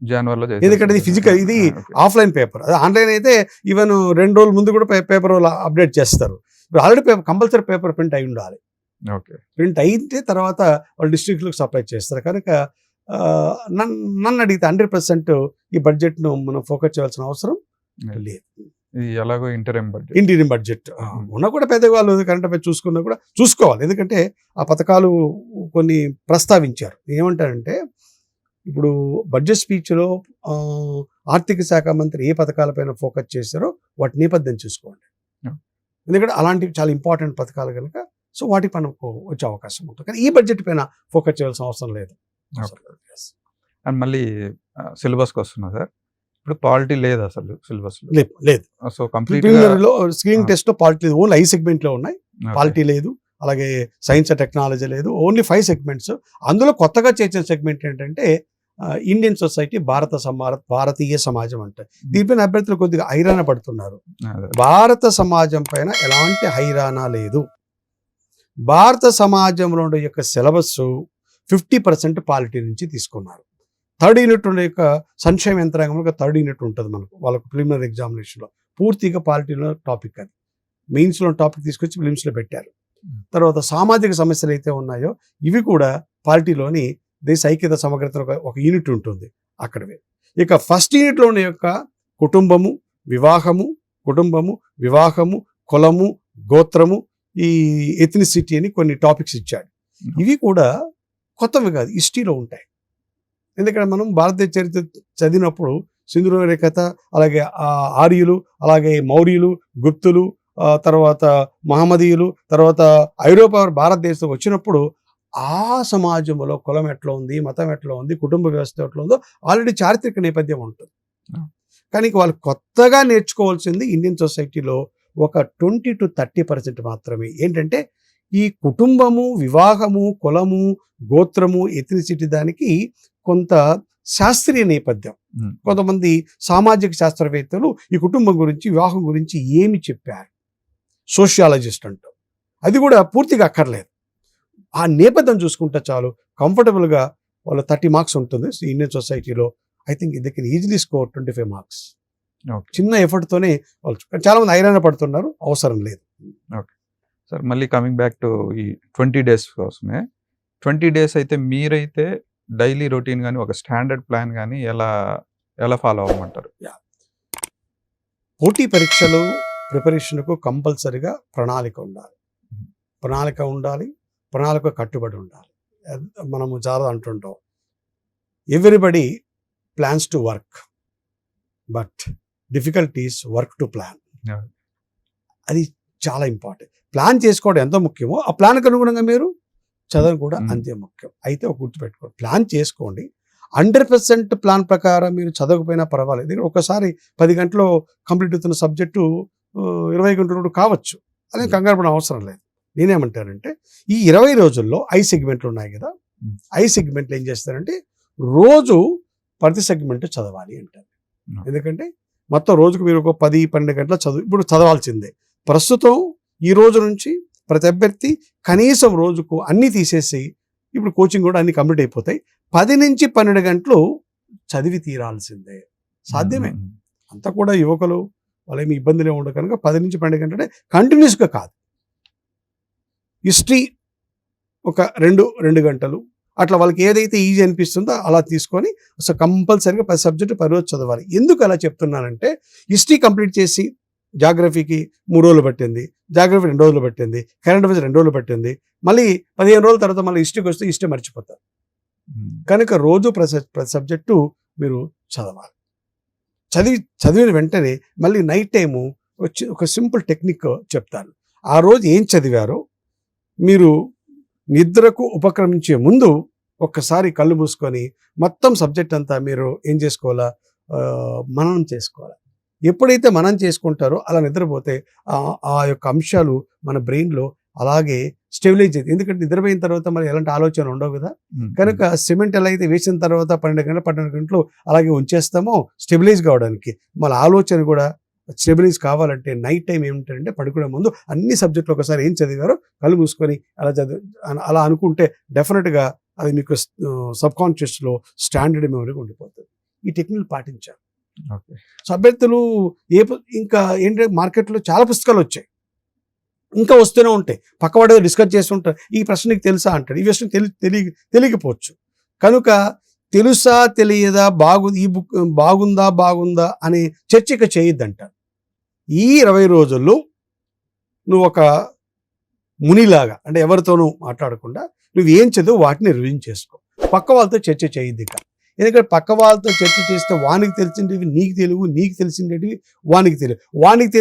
జనవరిలో, ఎందుకంటే ఇది ఫిజికల్, ఇది ఆఫ్లైన్ పేపర్. అదే ఆన్లైన్ అయితే ఈవెన్ 2 రోజుల ముందు కూడా పేపర్ అప్డేట్ చేస్తారు. ఇప్పుడు already paper compulsory paper print అయి ఉండాలి. ప్రింట్ అయితే తర్వాత వాళ్ళు డిస్ట్రిక్ట్లకు సప్లై చేస్తారు. కనుక నన్ను అడిగితే 100% ఈ బడ్జెట్ను మనం ఫోకస్ చేయాల్సిన అవసరం లేదు. ఎలాగో ఇంటీరియం బడ్జెట్ ఉన్నా కూడా పెద్దవాళ్ళు కరెంట్ అఫైర్స్ చూసుకున్నా కూడా చూసుకోవాలి. ఎందుకంటే ఆ పథకాలు కొన్ని ప్రస్తావించారు. ఏమంటారంటే ఇప్పుడు బడ్జెట్ స్పీచ్లో ఆర్థిక శాఖ మంత్రి ఏ పథకాలపైన ఫోకస్ చేశారో వాటి నేపథ్యం చూసుకోండి. ఎందుకంటే అలాంటివి చాలా ఇంపార్టెంట్ పథకాలు కనుక సో వాటికి మనకు వచ్చే అవకాశం ఉంటుంది. కానీ ఈ బడ్జెట్ పైన ఫోకస్ చేయాల్సిన అవసరం లేదు. అండ్ మళ్ళీ సిలబస్కి వస్తున్నా సార్, ఇప్పుడు పాలిటీ లేదు అసలు సిలబస్ లేదు. సో కంప్లీట్ స్క్రీనింగ్ టెస్ట్ లో పాలిటీ లేదు. ఓన్లీ 5 సెగ్మెంట్ లో ఉన్నాయి. పాలిటీ లేదు, అలాగే సైన్స్ అండ్ టెక్నాలజీ లేదు. Only 5 segments. అందులో కొత్తగా చేర్చిన సెగ్మెంట్ ఏంటంటే ఇండియన్ సొసైటీ, భారతీయ సమాజం అంటే దీనిపైన అభ్యర్థులు కొద్దిగా హైరాణ పడుతున్నారు. భారత సమాజం పైన ఎలాంటి హైరాణ లేదు. భారత సమాజంలో యొక్క సిలబస్ 50% పాలిటీ నుంచి తీసుకున్నారు. 3rd యూనిట్ యొక్క సంక్షేమ యంత్రాంగంలో 3rd యూనిట్ ఉంటుంది మనకు వాళ్ళకు ప్రిలిమినరీ ఎగ్జామినేషన్లో. పూర్తిగా పాలిటీలో టాపిక్ అది. మెయిన్స్లో టాపిక్ తీసుకొచ్చి ప్రిలిమ్స్లో పెట్టారు. తర్వాత సామాజిక సమస్యలు అయితే ఉన్నాయో ఇవి కూడా పాలిటీలోని దేశ ఐక్యత సమగ్రత ఒక యూనిట్ ఉంటుంది అక్కడవే. ఇక 1st యూనిట్లో ఉన్న యొక్క కుటుంబము, వివాహము, కుటుంబము, వివాహము, కులము, గోత్రము, ఈ ఎథ్నిసిటీ అని కొన్ని టాపిక్స్ ఇచ్చాడు. ఇవి కూడా కొత్తవి కాదు, హిస్టరీలో ఉంటాయి. ఎందుకంటే మనం భారతదేశ చరిత్ర చదివినప్పుడు సింధు నాగరికత, అలాగే ఆర్యులు, అలాగే మౌర్యులు, గుప్తులు, తర్వాత మహమ్మదీయులు, తర్వాత ఐరోపా భారతదేశం వచ్చినప్పుడు ఆ సమాజంలో కులం ఎట్లా ఉంది, మతం ఎట్లా ఉంది, కుటుంబ వ్యవస్థ ఎట్లా ఉందో ఆల్రెడీ చారిత్రక నేపథ్యం ఉంటుంది. కానీ వాళ్ళు కొత్తగా నేర్చుకోవాల్సింది ఇండియన్ సొసైటీలో ఒక 20 to 30% మాత్రమే. ఏంటంటే ఈ కుటుంబము, వివాహము, కులము, గోత్రము, ఎథ్నిసిటీ దానికి కొంత శాస్త్రీయ నేపథ్యం. కొంతమంది సామాజిక శాస్త్రవేత్తలు ఈ కుటుంబం గురించి, వివాహం గురించి ఏమి చెప్పారు, సోషియాలజిస్ట్ అంటూ, అది కూడా పూర్తిగా అక్కర్లేదు. ఆ నేపథ్యం చూసుకుంటే చాలు, కంఫర్టబుల్గా వాళ్ళు 30 మార్క్స్ ఉంటుంది ఇండియన్ సొసైటీలో. I think they can easily score 25 marks. చిన్న ఎఫర్ట్తోనే వాళ్ళు. చాలా మంది హైరాణ పడుతున్నారు, అవసరం లేదు. ఓకే సార్, మళ్ళీ కమింగ్ బ్యాక్ టు ఈ 20 days కోసమే. 20 days అయితే మీరైతే డైలీ రొటీన్ కానీ ఒక స్టాండర్డ్ ప్లాన్ కానీ ఎలా ఫాలో అవ్వమంటారు? పోటీ పరీక్షలు ప్రిపరేషన్కు కంపల్సరిగా ప్రణాళిక ఉండాలి. ప్రణాళిక కట్టుబడి ఉండాలి. మనము చాలా అంటుంటాం, everybody plans to work but difficulties work to plan. అది చాలా ఇంపార్టెంట్. ప్లాన్ చేసుకోవడం ఎంత ముఖ్యమో ఆ ప్లాన్కి అనుగుణంగా మీరు చదవడం కూడా అంతే ముఖ్యం. అయితే ఒక గుర్తుపెట్టుకోండి, ప్లాన్ చేసుకోండి. 100% ప్లాన్ ప్రకారం మీరు చదవకపోయినా పర్వాలేదు. ఎందుకంటే ఒకసారి 10 గంటలు కంప్లీట్ అవుతున్న సబ్జెక్టు 20 గంటలు కావచ్చు. అదే కంగారు పడిన అవసరం లేదు. నేనేమంటానంటే ఈ 20 రోజుల్లో 5 సెగ్మెంట్లు ఉన్నాయి కదా, 5 సెగ్మెంట్లు ఏం చేస్తారంటే రోజు ప్రతి సెగ్మెంట్ చదవాలి అంటారు. ఎందుకంటే మొత్తం రోజుకు మీరు ఒక 10-12 గంటల ఇప్పుడు చదవాల్సిందే. ప్రస్తుతం ఈ రోజు నుంచి ప్రతి అభ్యర్థి కనీసం రోజుకు అన్నీ తీసేసి, ఇప్పుడు కోచింగ్ కూడా అన్ని కంప్లీట్ అయిపోతాయి, 10 నుంచి 12 గంటలు చదివి తీరాల్సిందే. సాధ్యమే. అంతా కూడా యువకులు వాళ్ళేమి ఇబ్బందులే ఉండవు కనుక 10 నుంచి 12 గంటలే, కంటిన్యూస్గా కాదు. హిస్టరీ ఒక 2 గంటలు అట్లా వాళ్ళకి ఏదైతే ఈజీ అనిపిస్తుందో అలా తీసుకొని అసలు కంపల్సరీగా 10 సబ్జెక్టు 10 రోజు చదవాలి. ఎందుకు అలా చెప్తున్నానంటే హిస్టరీ కంప్లీట్ చేసి జాగ్రఫీకి 3 రోజులు పట్టింది, జాగ్రఫీ 2 రోజులు పట్టింది, కరెంట్ అఫైర్స్ 2 రోజులు పట్టింది, మళ్ళీ 15 రోజుల తర్వాత మళ్ళీ హిస్టరీకి వస్తే హిస్టరీ మర్చిపోతారు. కనుక రోజు ప్రతి సబ్జెక్టు మీరు చదవాలి. చదివిన వెంటనే మళ్ళీ నైట్ టైము వచ్చి ఒక సింపుల్ టెక్నిక్ చెప్తాను. ఆ రోజు ఏం చదివారో మీరు నిద్రకు ఉపక్రమించే ముందు ఒక్కసారి కళ్ళు మూసుకొని మొత్తం సబ్జెక్ట్ అంతా మీరు ఏం చేసుకోవాలా, మననం చేసుకోవాలి. ఎప్పుడైతే మనం చేసుకుంటారో అలా నిద్రపోతే ఆ యొక్క అంశాలు మన బ్రెయిన్లో అలాగే స్టెబిలైజ్ అవుతుంది. ఎందుకంటే నిద్రపోయిన తర్వాత మరి ఎలాంటి ఆలోచన ఉండవు కదా. కనుక సిమెంట్ ఎలా అయితే వేసిన తర్వాత 12 గంటలు అలాగే ఉంచేస్తామో స్టెబిలైజ్ కావడానికి, మన ఆలోచన కూడా స్టెబిలైజ్ కావాలంటే నైట్ టైం ఏమిటంటే పడుకునే ముందు అన్ని సబ్జెక్టులు ఒకసారి ఏం చదివారో కళ్ళు మూసుకొని అలా అనుకుంటే డెఫినెట్గా అది మీకు సబ్కాన్షియస్లో స్టాండర్డ్ మెమరీగా ఉండిపోతుంది. ఈ టెక్నిక్ పాటించారు. సో అభ్యర్థులు ఇంకా ఏంటంటే మార్కెట్లో చాలా పుస్తకాలు వచ్చాయి, ఇంకా వస్తూనే ఉంటాయి. పక్కవాడు డిస్కస్ చేస్తుంటారు, ఈ ప్రశ్న నీకు తెలుసా అంటాడు, ఈ విషయం తెలియకపోవచ్చు. కనుక తెలుసా తెలియదా, ఈ బుక్ బాగుందా అనే చర్చ ఇక చేయొద్దంటారు. ఈ 20 రోజుల్లో నువ్వు ఒక మునిలాగా, అంటే ఎవరితోనూ మాట్లాడకుండా నువ్వు ఏం చదువు వాటిని రివిజన్ చేసుకో. పక్క వాళ్ళతో చర్చ చేయొద్దు ఇక. ఎందుకంటే పక్క వాళ్ళతో చర్చ చేస్తే వానికి తెలిసినవి నీకు తెలియవు, నీకు తెలిసినవి వానికి తెలియవు. వానికి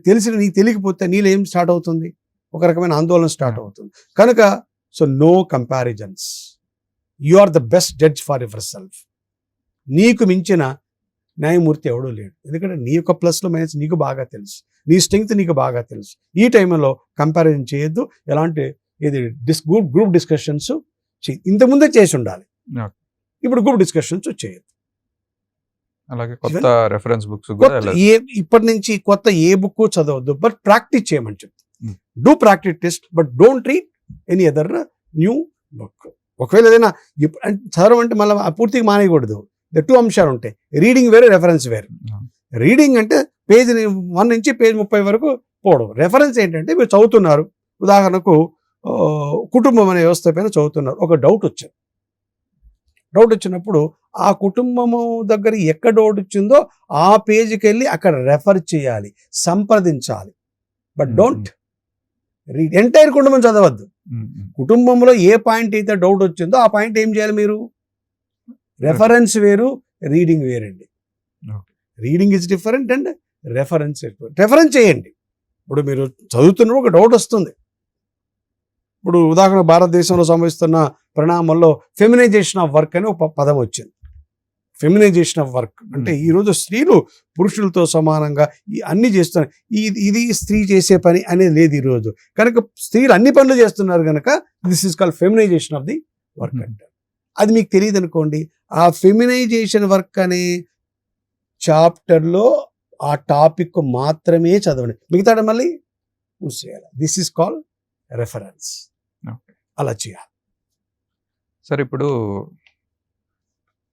తెలిసిన నీకు తెలియకపోతే నీళ్ళు ఏం స్టార్ట్ అవుతుంది, ఒక రకమైన ఆందోళన స్టార్ట్ అవుతుంది. కనుక so no comparisons. You are the best judge for yourself. నీకు మించిన న్యాయమూర్తి ఎవడూ లేడు. ఎందుకంటే నీ యొక్క ప్లస్లో మైనస్ నీకు బాగా తెలుసు, నీ స్ట్రెంగ్త్ నీకు బాగా తెలుసు. ఈ టైంలో కంపారిజన్ చేయొద్దు. ఎలాంటి గ్రూప్ డిస్కషన్స్ ఇంతకుముందే చేసి ఉండాలి, ఇప్పుడు గ్రూప్ డిస్కషన్స్ చేయొద్దు. అలాగే కొత్త రెఫరెన్స్ బుక్స్ ఇప్పటి నుంచి కొత్త ఏ బుక్ చదవద్దు, బట్ ప్రాక్టీస్ చేయమని చెప్తాను. Do practice test but don't read any other new book. ఒకవేళ ఏదైనా చదవడం అంటే మళ్ళీ పూర్తిగా మానేయకూడదు. 2 అంశాలు ఉంటాయి, రీడింగ్ వేరు, రెఫరెన్స్ వేరు. రీడింగ్ అంటే పేజ్ 1 నుంచి పేజ్ 30 వరకు పోవడం. రెఫరెన్స్ ఏంటంటే మీరు చదువుతున్నారు, ఉదాహరణకు కుటుంబం అనే వ్యవస్థ పైన చదువుతున్నారు, ఒక డౌట్ వచ్చింది, డౌట్ వచ్చినప్పుడు ఆ కుటుంబము దగ్గర ఎక్కడ డౌట్ వచ్చిందో ఆ పేజీకి వెళ్ళి అక్కడ రెఫర్ చేయాలి, సంప్రదించాలి. బట్ డోంట్ రీడ్ ఎంటైర్ కుటుంబం చదవద్దు. కుటుంబంలో ఏ పాయింట్ అయితే డౌట్ వచ్చిందో ఆ పాయింట్ ఏం చేయాలి మీరు? రెఫరెన్స్ వేరు, రీడింగ్ వేరండి. Reading is different and reference reference చేయండి. ఇప్పుడు మీరు చదువుతున్నప్పుడు ఒక డౌట్ వస్తుంది. ఇప్పుడు ఉదాహరణ భారతదేశంలో సంభవిస్తున్న పరిణామాల్లో ఫెమినైజేషన్ ఆఫ్ వర్క్ అని ఒక పదం వచ్చింది. ఫెమినైజేషన్ ఆఫ్ వర్క్ అంటే ఈరోజు స్త్రీలు పురుషులతో సమానంగా అన్ని చేస్తున్నారు. ఇది స్త్రీ చేసే పని అనేది లేదు ఈరోజు. కనుక స్త్రీలు అన్ని పనులు చేస్తున్నారు కనుక this is called feminisation of the work అంటారు. అది మీకు తెలియదు అనుకోండి, ఆ ఫెమినైజేషన్ వర్క్ అనే చాప్టర్లో ఆ టాపిక్ మాత్రమే చదవండి, మిగతా మళ్ళీ మూసేయాలి. This is called reference. అలా చేయాలి. సార్ ఇప్పుడు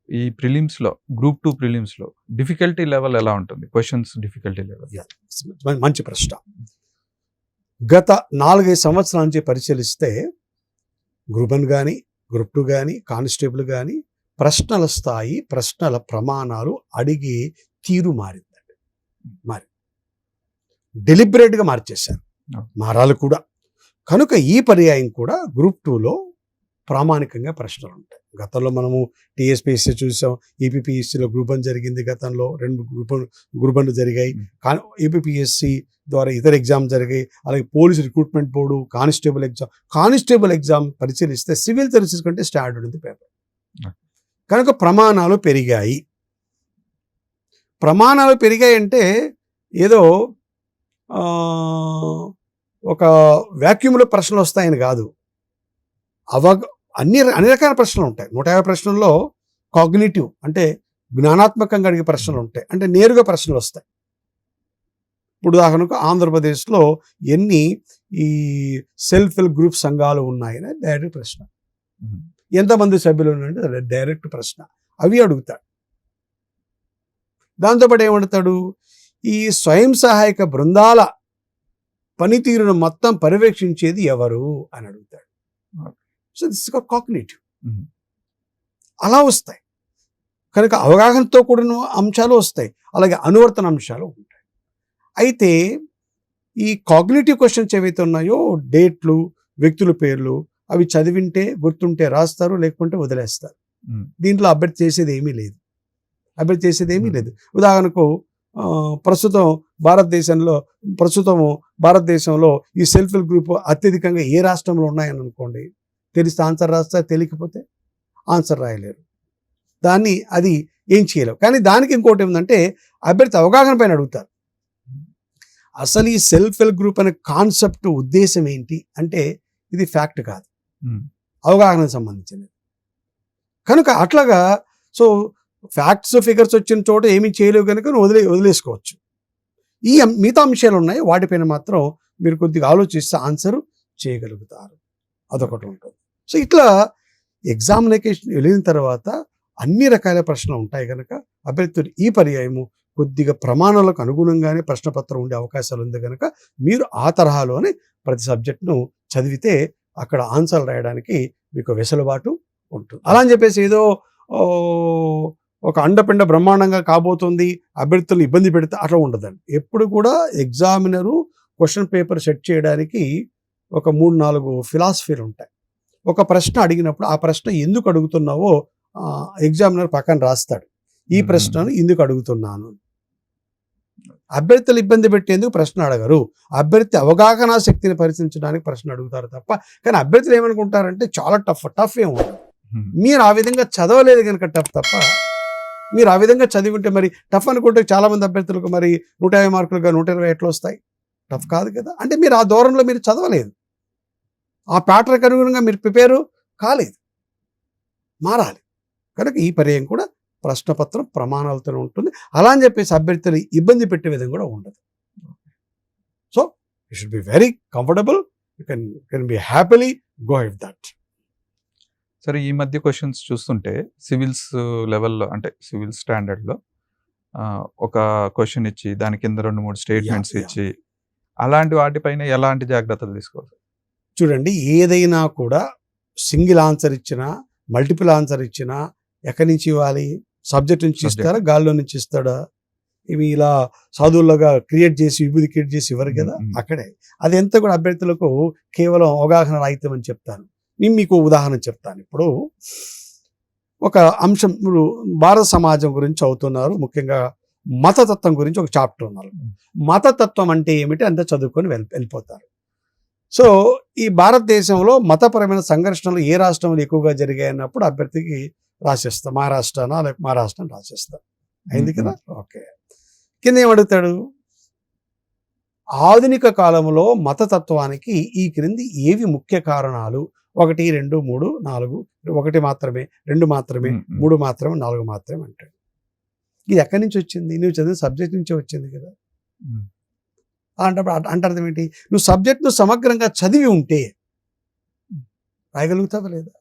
ఈ ప్రిలిమ్స్లో గ్రూప్ 2 ప్రిలిమ్స్లో డిఫికల్టీ లెవెల్ ఎలా ఉంటుంది? Questions difficulty level. మంచి ప్రశ్న. గత 4-5 సంవత్సరాల నుంచి పరిశీలిస్తే గ్రూప్ 1 కానీ గ్రూప్ 2 కానీ కానిస్టేబుల్ కానీ ప్రశ్నల స్థాయి, ప్రశ్నల ప్రమాణాలు, అడిగే తీరు మారిందండి. డెలిబరేట్గా మార్చేశారు, మారాలి కూడా. కనుక ఈ పర్యాయం కూడా గ్రూప్ 2లో ప్రామాణికంగా ప్రశ్నలు ఉంటాయి. గతంలో మనము టీఎస్పీఎస్సీ చూసాం, ఏపీపీఎస్సీలో గ్రూప్ 1 జరిగింది, గతంలో 2 గ్రూప్ 1 జరిగాయి. ఏపీపీఎస్సీ ద్వారా ఇతర ఎగ్జామ్ జరిగాయి. అలాగే police recruitment board, constable exam పరిశీలిస్తే సివిల్ సర్వీసెస్ కంటే స్టాండర్డ్ ఉంది పేపర్. కనుక ప్రమాణాలు పెరిగాయి. ప్రమాణాలు పెరిగాయంటే ఏదో ఒక వ్యాక్యూమ్లో ప్రశ్నలు వస్తాయని కాదు. అన్ని రకాల ప్రశ్నలు ఉంటాయి. 150 ప్రశ్నల్లో కాగ్నిటివ్ అంటే జ్ఞానాత్మకంగా అడిగే ప్రశ్నలు ఉంటాయి, అంటే నేరుగా ప్రశ్నలు వస్తాయి. ఇప్పుడు ఉదాహరణకు ఆంధ్రప్రదేశ్లో ఎన్ని ఈ సెల్ఫ్ హెల్ప్ గ్రూప్ సంఘాలు ఉన్నాయని డైరెక్ట్ ప్రశ్న. ఎంతమంది సభ్యులు ఉన్నాయంటే డైరెక్ట్ ప్రశ్న. అవి అడుగుతాడు. దాంతోపాటు ఏమడుగుతాడు? ఈ స్వయం సహాయక బృందాల పనితీరును మొత్తం పర్యవేక్షించేది ఎవరు అని అడుగుతాడు. So this is cognitive. అలా వస్తాయి. కనుక అవగాహనతో కూడిన అంశాలు వస్తాయి, అలాగే అనువర్తన అంశాలు ఉంటాయి. అయితే ఈ కాగ్నిటివ్ క్వశ్చన్స్ ఏవైతే ఉన్నాయో, డేట్లు, వ్యక్తుల పేర్లు, అవి చదివింటే గుర్తుంటే రాస్తారు, లేకుంటే వదిలేస్తారు. దీంట్లో అభ్యర్థి చేసేది ఏమీ లేదు. ఉదాహరణకు ప్రస్తుతం భారతదేశంలో ఈ సెల్ఫ్ హెల్ప్ గ్రూప్ అత్యధికంగా ఏ రాష్ట్రంలో ఉన్నాయని అనుకోండి, తెలిస్తే ఆన్సర్ రాస్తారు, తెలియకపోతే ఆన్సర్ రాయలేరు. అది ఏం చేయలేవు. కానీ దానికి ఇంకోటి ఏమిటంటే అభ్యర్థి అవగాహన పైన అడుగుతారు. అసలు ఈ సెల్ఫ్ హెల్ప్ గ్రూప్ అనే కాన్సెప్ట్ ఉద్దేశం ఏంటి అంటే ఇది ఫ్యాక్ట్ కాదు, అవగాహనకు సంబంధించినది. కనుక అట్లాగా సో ఫ్యాక్ట్స్ ఫిగర్స్ వచ్చిన చోట ఏమీ చేయలేవు కనుక వదిలేసుకోవచ్చు. ఈ మిగతా అంశాలు ఉన్నాయి, వాటిపైన మాత్రం మీరు కొద్దిగా ఆలోచిస్తే ఆన్సర్ చేయగలుగుతారు. అదొకటి ఉంటుంది. సో ఇట్లా ఎగ్జామినేషన్ వెళ్ళిన తర్వాత అన్ని రకాల ప్రశ్నలు ఉంటాయి కనుక అభ్యర్థులు ఈ పర్యాయము కొద్దిగా ప్రమాణాలకు అనుగుణంగానే ప్రశ్నపత్రం ఉండే అవకాశాలు ఉంది కనుక మీరు ఆ తరహాలోనే ప్రతి సబ్జెక్ట్ను చదివితే అక్కడ ఆన్సర్లు రాయడానికి మీకు వెసులుబాటు ఉంటుంది. అలా అని చెప్పేసి ఏదో ఒక అండపిండ బ్రహ్మాండంగా కాబోతుంది, అభ్యర్థులను ఇబ్బంది పెడితే అట్లా ఉండదండి. ఎప్పుడు కూడా ఎగ్జామినరు క్వశ్చన్ పేపర్ సెట్ చేయడానికి ఒక 3-4 ఫిలాసఫీలు ఉంటాయి. ఒక ప్రశ్న అడిగినప్పుడు ఆ ప్రశ్న ఎందుకు అడుగుతున్నావో ఎగ్జామినర్ పక్కన రాస్తాడు. ఈ ప్రశ్నను ఎందుకు అడుగుతున్నాను. అభ్యర్థులు ఇబ్బంది పెట్టేందుకు ప్రశ్న అడగరు, అభ్యర్థి అవగాహన శక్తిని పరీక్షించడానికి ప్రశ్న అడుగుతారు తప్ప. కానీ అభ్యర్థులు ఏమనుకుంటారంటే చాలా టఫ్ ఏమి ఉండదు. మీరు ఆ విధంగా చదవలేదు కనుక టఫ్ తప్ప. మీరు ఆ విధంగా చదివి ఉంటే మరి టఫ్ అనుకుంటే చాలామంది అభ్యర్థులకు మరి 150 మార్కులుగా 120 ఎట్లా వస్తాయి? టఫ్ కాదు కదా. అంటే మీరు ఆ దూరంలో మీరు చదవలేదు, ఆ ప్యాటర్న్కి అనుగుణంగా మీరు ప్రిపేర్ కాలేదు, మారాలి. కనుక ఈ పర్యాయం కూడా ప్రశ్నపత్రం ప్రమాణాలతో ఉంటుంది. అలా అని చెప్పేసి అభ్యర్థులు ఇబ్బంది పెట్టే విధంగా కూడా ఉండదు. So you should be very comfortable, you can be happily go with that. సరే, ఈ మధ్య క్వశ్చన్స్ చూస్తుంటే సివిల్స్ లెవెల్లో అంటే సివిల్ స్టాండర్డ్లో ఒక క్వశ్చన్ ఇచ్చి దాని కింద 2-3 స్టేట్మెంట్స్ ఇచ్చి అలాంటి వాటిపైన ఎలాంటి జాగ్రత్తలు తీసుకోవాలి? చూడండి, ఏదైనా కూడా సింగిల్ ఆన్సర్ ఇచ్చినా, మల్టిపుల్ ఆన్సర్ ఇచ్చినా, ఎక్కడి నుంచి ఇవ్వాలి? సబ్జెక్ట్ నుంచి Subject. ఇస్తారా, గాల్లో నుంచి ఇస్తాడా? ఇవి ఇలా సాధువులుగా క్రియేట్ చేసి విభూది క్రియేట్ చేసి ఇవ్వరు కదా. అక్కడే అది ఎంత కూడా అభ్యర్థులకు కేవలం అవగాహన రాహిత్యం అని చెప్తాను. నేను మీకు ఉదాహరణ చెప్తాను. ఇప్పుడు ఒక అంశం, ఇప్పుడు భారత సమాజం గురించి అవుతున్నారు, ముఖ్యంగా మతతత్వం గురించి ఒక చాప్టర్ ఉన్నారు. మతతత్వం అంటే ఏమిటి అంతా చదువుకొని వెళ్ళిపోతారు. సో ఈ భారతదేశంలో మతపరమైన సంఘర్షణలు ఏ రాష్ట్రంలో ఎక్కువగా జరిగాయి అన్నప్పుడు అభ్యర్థికి రాసేస్తాం, మహారాష్ట్రనా లేక మహారాష్ట్ర రాసేస్తాం. అయింది కదా. ఓకే, కింద ఏమడుగుతాడు? ఆధునిక కాలంలో మతతత్వానికి ఈ క్రింది ఏవి ముఖ్య కారణాలు? 1, 2, 3, 4, 1 మాత్రమే, 2 మాత్రమే, 3 మాత్రమే, 4 మాత్రమే అంటాడు. ఇది ఎక్కడి నుంచి వచ్చింది? నువ్వు చదివిన సబ్జెక్ట్ నుంచే వచ్చింది కదా. అంటే అర్థం ఏంటి? నువ్వు సబ్జెక్ట్ను సమగ్రంగా చదివి ఉంటే రాయగలుగుతావా లేదా?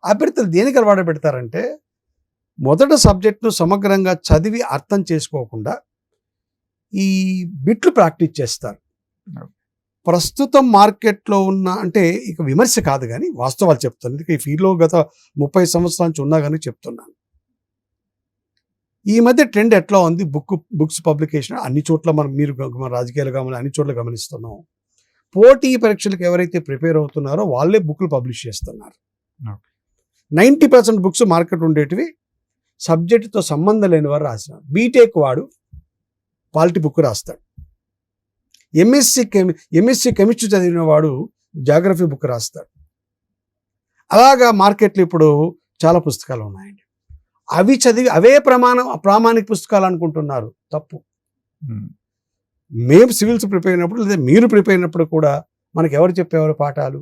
అభ్యర్థులు దేనికి అలవాటు పెడతారంటే, మొదట సబ్జెక్ట్ను సమగ్రంగా చదివి అర్థం చేసుకోకుండా ఈ బిట్లు ప్రాక్టీస్ చేస్తారు. ప్రస్తుతం మార్కెట్లో ఉన్న, అంటే ఇక విమర్శ కాదు కానీ వాస్తవాలు చెప్తాను, ఎందుకంటే ఈ ఫీల్డ్లో గత 30 సంవత్సరాల నుంచి ఉన్నా కానీ చెప్తున్నాను. ఈ మధ్య ట్రెండ్ ఎట్లా ఉంది? బుక్స్ పబ్లికేషన్ అన్ని చోట్ల మన రాజకీయాలు గమని అన్ని చోట్ల గమనిస్తున్నాం. పోటీ పరీక్షలకు ఎవరైతే ప్రిపేర్ అవుతున్నారో వాళ్ళే బుక్లు పబ్లిష్ చేస్తున్నారు. 90% బుక్స్ మార్కెట్ ఉండేటివి సబ్జెక్టుతో సంబంధం లేని వారు రాసినారు. బీటెక్ వాడు పాలిటీ బుక్ రాస్తాడు, ఎంఎస్సి కెమిస్ట్రీ చదివిన వాడు జాగ్రఫీ బుక్ రాస్తాడు. అలాగా మార్కెట్లో ఇప్పుడు చాలా పుస్తకాలు ఉన్నాయండి. అవి చదివి అవే ప్రామాణిక పుస్తకాలు అనుకుంటున్నారు. తప్పు. మేము సివిల్స్ ప్రిపేర్ అయినప్పుడు, లేదా మీరు ప్రిపేర్ అయినప్పుడు కూడా మనకు ఎవరు చెప్పేవారు పాఠాలు?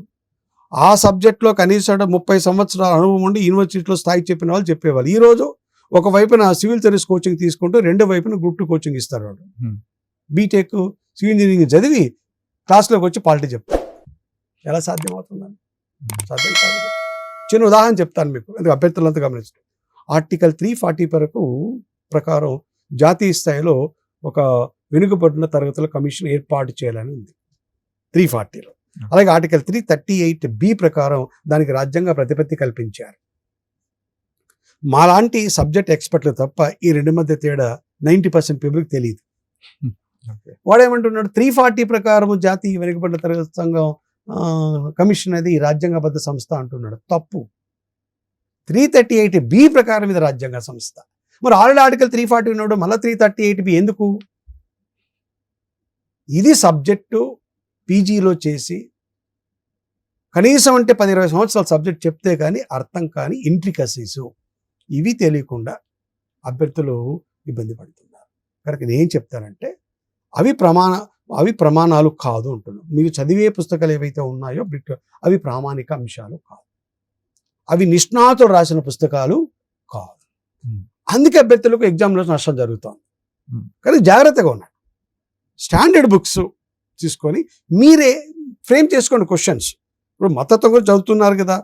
ఆ సబ్జెక్ట్లో కనీసం 30 సంవత్సరాల అనుభవం ఉండి యూనివర్సిటీలో స్థాయి చెప్పిన వాళ్ళు చెప్పేవాళ్ళు. ఈరోజు ఒకవైపున సివిల్ సర్వీస్ కోచింగ్ తీసుకుంటూ రెండో వైపున గ్రూప్ 2 కోచింగ్ ఇస్తారు. వాడు బీటెక్ సివిల్ ఇంజనీరింగ్ చదివి క్లాస్లోకి వచ్చి పాలిటీ చెప్తారు. ఎలా సాధ్యమవుతుందని? సాధ్యం కాదు. చిన్న ఉదాహరణ చెప్తాను మీకు, ఎందుకు అభ్యర్థులంతా గమనించండి. ఆర్టికల్ 340 ప్రకారం జాతీయ స్థాయిలో ఒక వెనుకబడిన తరగతుల కమిషన్ ఏర్పాటు చేయాలని ఉంది 340లో. అలాగే ఆర్టికల్ 338B ప్రకారం దానికి రాజ్యాంగ ప్రతిపత్తి కల్పించారు. మాలాంటి సబ్జెక్ట్ ఎక్స్పర్ట్లు తప్ప ఈ రెండు మధ్య తేడా 90% పీపుల్కి తెలియదు. వాడేమంటున్నాడు? 340 ప్రకారం జాతీయ వెనుకబడిన తరగతి సంఘం కమిషన్ అనేది రాజ్యాంగబద్ధ సంస్థ అంటున్నాడు. తప్పు. 338B ప్రకారం ఇది రాజ్యాంగ సంస్థ. మరి ఆల్రెడీ ఆర్టికల్ 340 ఉన్నాడు, మళ్ళీ 338B ఎందుకు? ఇది సబ్జెక్టు పీజీలో చేసి కనీసం అంటే 10-20 సంవత్సరాల సబ్జెక్ట్ చెప్తే కానీ అర్థం కాని ఇంట్రికసీసు ఇవి తెలియకుండా అభ్యర్థులు ఇబ్బంది పడుతున్నారు. కనుక నేను చెప్తానంటే అవి ప్రమాణాలు కాదు అంటున్నాను. మీరు చదివే పుస్తకాలు ఏవైతే ఉన్నాయో అవి ప్రామాణిక అంశాలు కాదు, అవి నిష్ణాతులు రాసిన పుస్తకాలు కాదు. అందుకే అభ్యర్థులకు ఎగ్జామ్లో నష్టం జరుగుతుంది. కానీ జాగ్రత్తగా ఉన్నాయి. స్టాండర్డ్ బుక్స్ తీసుకొని మీరే ఫ్రేమ్ చేసుకోండి క్వశ్చన్స్. ఇప్పుడు మతత్వం గురించి చదువుతున్నారు కదా,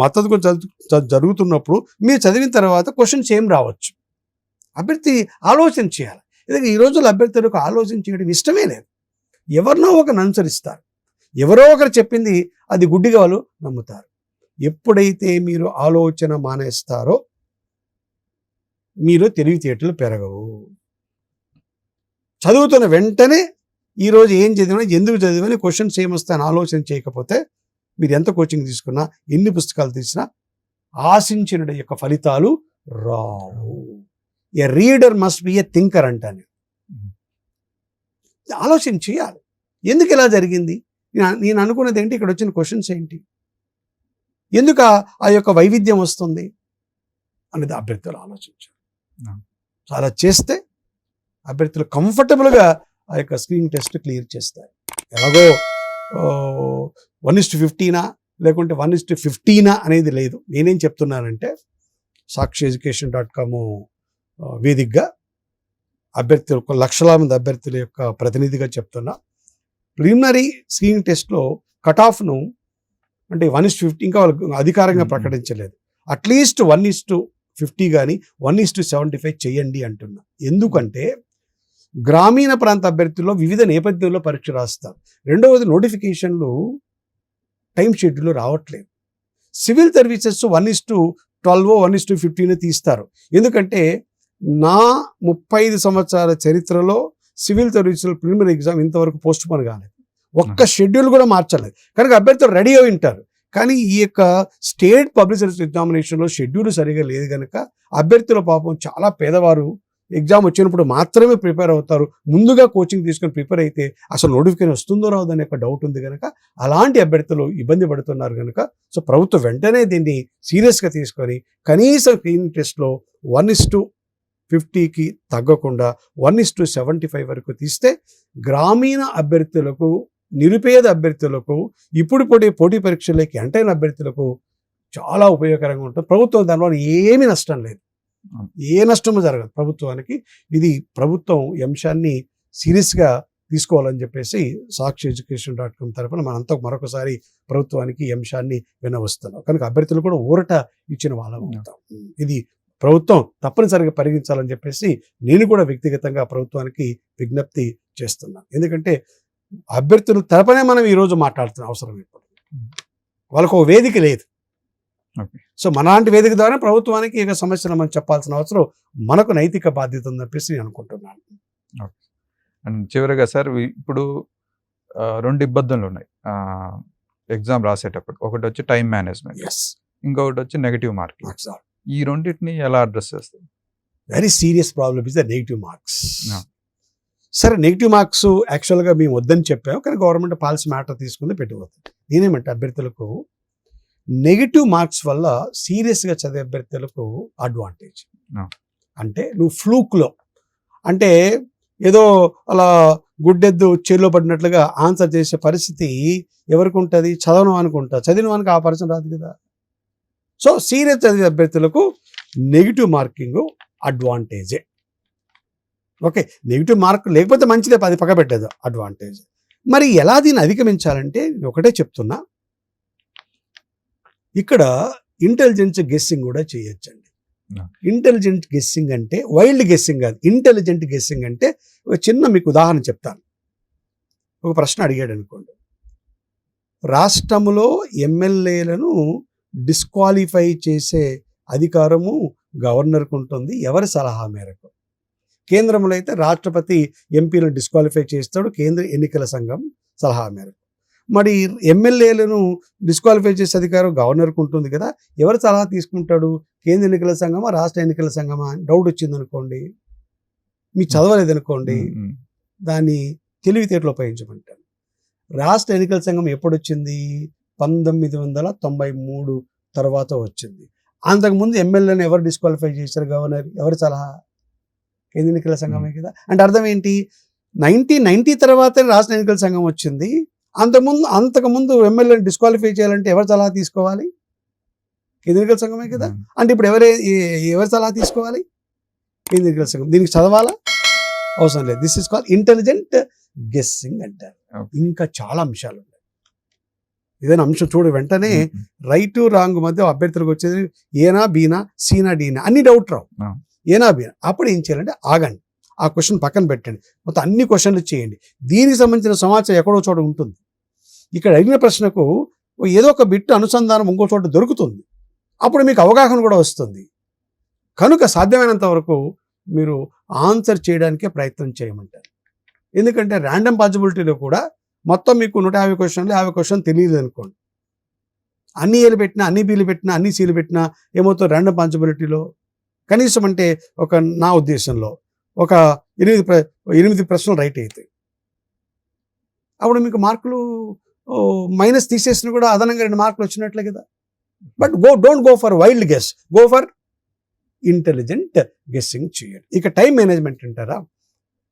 మతత్వం గురించి జరుగుతున్నప్పుడు మీరు చదివిన తర్వాత క్వశ్చన్స్ ఏం రావచ్చు, అభ్యర్థి ఆలోచన చేయాలి. ఎందుకంటే ఈ రోజుల్లో అభ్యర్థులకు ఆలోచన చేయడం ఇష్టమే లేదు. ఎవరినో ఒకరిని అనుసరిస్తారు, ఎవరో ఒకరు చెప్పింది అది గుడ్డిగా వాళ్ళు నమ్ముతారు. ఎప్పుడైతే మీరు ఆలోచన మానేస్తారో మీరు తెలివితేటలు పెరగవు. చదువుతున్న వెంటనే ఈరోజు ఏం చదివినా, ఎందుకు చదివినా, క్వశ్చన్స్ ఏమొస్తాయని ఆలోచన చేయకపోతే మీరు ఎంత కోచింగ్ తీసుకున్నా, ఎన్ని పుస్తకాలు తీసినా ఆశించిన యొక్క ఫలితాలు రావు. A reader must be a thinker అంటాను. ఆలోచన చేయాలి. ఎందుకు ఇలా జరిగింది, నేను అనుకున్నది ఏంటి, ఇక్కడ వచ్చిన క్వశ్చన్స్ ఏంటి, ఎందుకు ఆ యొక్క వైవిధ్యం వస్తుంది అనేది అభ్యర్థులు ఆలోచించారు. అలా చేస్తే అభ్యర్థులు కంఫర్టబుల్గా ఆ యొక్క స్క్రీనింగ్ టెస్ట్ క్లియర్ చేస్తారు. ఎలాగో 1:15 లేకుంటే 1:15 అనేది లేదు. నేనేం చెప్తున్నానంటే sakshiyeducation.com వేదికగా అభ్యర్థులు లక్షల మంది అభ్యర్థుల యొక్క ప్రతినిధిగా చెప్తున్నా, ప్రిలిమినరీ స్క్రీనింగ్ టెస్ట్లో కట్ ఆఫ్ను అంటే 1:50 ఇంకా వాళ్ళు అధికారంగా ప్రకటించలేదు, అట్లీస్ట్ 1:50 కానీ 1:75 చేయండి అంటున్నా. ఎందుకంటే గ్రామీణ ప్రాంత అభ్యర్థుల్లో వివిధ నేపథ్యంలో పరీక్ష రాస్తారు. రెండవది నోటిఫికేషన్లు టైం షెడ్యూల్లో రావట్లేదు. సివిల్ సర్వీసెస్ 12 1:15 తీస్తారు. ఎందుకంటే నా 35 సంవత్సరాల చరిత్రలో సివిల్ సర్వీసుల ప్రిలిమినరీ ఎగ్జామ్ ఇంతవరకు పోస్ట్ పోన్ కాలేదు. ఒక్క షెడ్యూల్ కూడా మార్చలేదు. కనుక అభ్యర్థులు రెడీ అయి ఉంటారు. కానీ ఈ యొక్క స్టేట్ పబ్లిక్ సర్వీస్ ఎగ్జామినేషన్లో షెడ్యూల్ సరిగా లేదు కనుక అభ్యర్థుల పాపం చాలా పేదవారు ఎగ్జామ్ వచ్చినప్పుడు మాత్రమే ప్రిపేర్ అవుతారు. ముందుగా కోచింగ్ తీసుకొని ప్రిపేర్ అయితే అసలు నోటిఫికేషన్ వస్తుందో రాదో అనే ఒక డౌట్ ఉంది కనుక అలాంటి అభ్యర్థులు ఇబ్బంది పడుతున్నారు కనుక సో ప్రభుత్వం వెంటనే దీన్ని సీరియస్గా తీసుకొని కనీసం క్లీనింగ్ టెస్ట్లో 1:50కి తగ్గకుండా 1:75 వరకు తీస్తే గ్రామీణ అభ్యర్థులకు, నిరుపేద అభ్యర్థులకు, ఇప్పుడు పోటీ పరీక్షలకి ఎంటైన అభ్యర్థులకు చాలా ఉపయోగకరంగా ఉంటుంది. ప్రభుత్వం దానివల్ల ఏమీ నష్టం లేదు, ఏ నష్టము జరగదు ప్రభుత్వానికి. ఇది ప్రభుత్వం ఈ అంశాన్ని సీరియస్గా తీసుకోవాలని చెప్పేసి sakshiEducation.com తరఫున మనంతా మరొకసారి ప్రభుత్వానికి ఈ అంశాన్ని వినవస్తున్నాం. కనుక అభ్యర్థులు కూడా ఊరట ఇచ్చిన వాళ్ళం అవుతాం. ఇది ప్రభుత్వం తప్పనిసరిగా పరిగణించాలని చెప్పేసి నేను కూడా వ్యక్తిగతంగా ప్రభుత్వానికి విజ్ఞప్తి చేస్తున్నాను. ఎందుకంటే అభ్యర్థులు తరపునే మనం ఈరోజు మాట్లాడుతున్న అవసరం ఇప్పుడు వాళ్ళకు ఒక వేదిక లేదు. సో మనలాంటి వేదిక ద్వారా ప్రభుత్వానికి ఇక సమస్యలు మనం చెప్పాల్సిన అవసరం మనకు నైతిక బాధ్యత ఉందని చెప్పేసి నేను అనుకుంటున్నాను. అండ్ చివరిగా సార్ ఇప్పుడు 2 ఇబ్బందులు ఉన్నాయి ఎగ్జామ్ రాసేటప్పుడు. ఒకటి వచ్చి టైం మేనేజ్మెంట్, ఇంకొకటి వచ్చి నెగిటివ్ మార్కింగ్. ఈ రెండింటిని ఎలా అడ్రస్ చేస్తారు? Very serious problem is the negative marks. సరే, నెగిటివ్ మార్క్స్ యాక్చువల్గా మేము వద్దని చెప్పాము, కానీ గవర్నమెంట్ పాలసీ మ్యాటర్ తీసుకుని పెట్టిపోతుంది. నేనేమంటే అభ్యర్థులకు నెగిటివ్ మార్క్స్ వల్ల సీరియస్గా చదివే అభ్యర్థులకు అడ్వాంటేజ్. అంటే నువ్వు ఫ్లూక్లో అంటే ఏదో అలా గుడ్డెద్దు చేతిలో పడినట్లుగా ఆన్సర్ చేసే పరిస్థితి ఎవరికి ఉంటుంది? చదవను అనుకుంటా, చదివిన వానికి ఆ పరిస్థితి రాదు కదా. సో సీరియస్ చదివే అభ్యర్థులకు నెగిటివ్ మార్కింగ్ అడ్వాంటేజే. ఓకే, నెగిటివ్ మార్క్ లేకపోతే మంచిదే, 10 పక్క పెట్టేది అడ్వాంటేజ్. మరి ఎలా దీన్ని అధిగమించాలంటే నేను ఒకటే చెప్తున్నా, ఇక్కడ ఇంటెలిజెన్స్ గెస్సింగ్ కూడా చేయొచ్చండి. ఇంటెలిజెంట్ గెస్సింగ్ అంటే వైల్డ్ గెస్సింగ్ కాదు, ఇంటెలిజెంట్ గెస్సింగ్ అంటే ఒక చిన్న మీకు ఉదాహరణ చెప్తాను. ఒక ప్రశ్న అడిగాడు అనుకోండి, రాష్ట్రంలో ఎమ్మెల్యేలను డిస్క్వాలిఫై చేసే అధికారము గవర్నర్కు ఉంటుంది, ఎవరి సలహా మేరకు? కేంద్రంలో అయితే రాష్ట్రపతి ఎంపీలను డిస్క్వాలిఫై చేస్తాడు, కేంద్ర ఎన్నికల సంఘం సలహా మేరకు. మరి ఎమ్మెల్యేలను డిస్క్వాలిఫై చేసే అధికారం గవర్నర్కు ఉంటుంది కదా, ఎవరు సలహా తీసుకుంటాడు? కేంద్ర ఎన్నికల సంఘమా, రాష్ట్ర ఎన్నికల సంఘమా? డౌట్ వచ్చింది అనుకోండి, మీకు చదవలేదు అనుకోండి, దాన్ని తెలివితేటలో ఉపయోగించమంటారు. రాష్ట్ర ఎన్నికల సంఘం ఎప్పుడు వచ్చింది? 1993 తర్వాత వచ్చింది. అంతకుముందు ఎమ్మెల్యేలను ఎవరు డిస్క్వాలిఫై చేశారు? గవర్నర్. ఎవరి సలహా? కేంద్ర ఎన్నికల సంఘమే కదా. అంటే అర్థం ఏంటి? 1990 తర్వాతే రాష్ట్ర ఎన్నికల సంఘం వచ్చింది. అంతకుముందు ఎమ్మెల్యేని డిస్క్వాలిఫై చేయాలంటే ఎవరి సలహా తీసుకోవాలి? కేంద్ర ఎన్నికల సంఘమే కదా. అంటే ఇప్పుడు ఎవరి సలహా తీసుకోవాలి? కేంద్ర ఎన్నికల సంఘం. దీనికి చదవాలా? అవసరం లేదు. This is called intelligent guessing అంటారు. ఇంకా చాలా అంశాలు ఉన్నాయి. ఏదైనా అంశం చూడు, వెంటనే రైట్ రాంగ్ మధ్య అభ్యర్థులకు వచ్చేది ఏనా బీనా సీనా డీనా అన్ని డౌట్ రావు. ఏనా బీనా. అప్పుడు ఏం చేయాలంటే ఆగండి, ఆ క్వశ్చన్ పక్కన పెట్టండి, మొత్తం అన్ని క్వశ్చన్లు చేయండి. దీనికి సంబంధించిన సమాచారం ఎక్కడో చోట ఉంటుంది. ఇక్కడ అడిగిన ప్రశ్నకు ఏదో ఒక బిట్ అనుసంధానం ఇంకో చోట దొరుకుతుంది. అప్పుడు మీకు అవగాహన కూడా వస్తుంది. కనుక సాధ్యమైనంత వరకు మీరు ఆన్సర్ చేయడానికే ప్రయత్నం చేయమంటారు. ఎందుకంటే ర్యాండమ్ పాసిబిలిటీలో కూడా మొత్తం మీకు 150 క్వశ్చన్లు 50 క్వశ్చన్ తెలియదు అనుకోండి, అన్ని ఏలు పెట్టినా, అన్ని బీలు పెట్టినా, అన్ని సీలు పెట్టినా ఏమవుతుంది? ర్యాండమ్ పాసిబిలిటీలో కనీసం అంటే నా ఉద్దేశంలో ఒక 8 ప్రశ్నలు రైట్ అవుతాయి. అప్పుడు మీకు మార్కులు మైనస్ తీసేసిన కూడా అదనంగా 2 మార్కులు వచ్చినట్లే కదా. But don't go for wild guess, go for intelligent guessing చేయండి. ఇక టైం మేనేజ్మెంట్ అంటారా,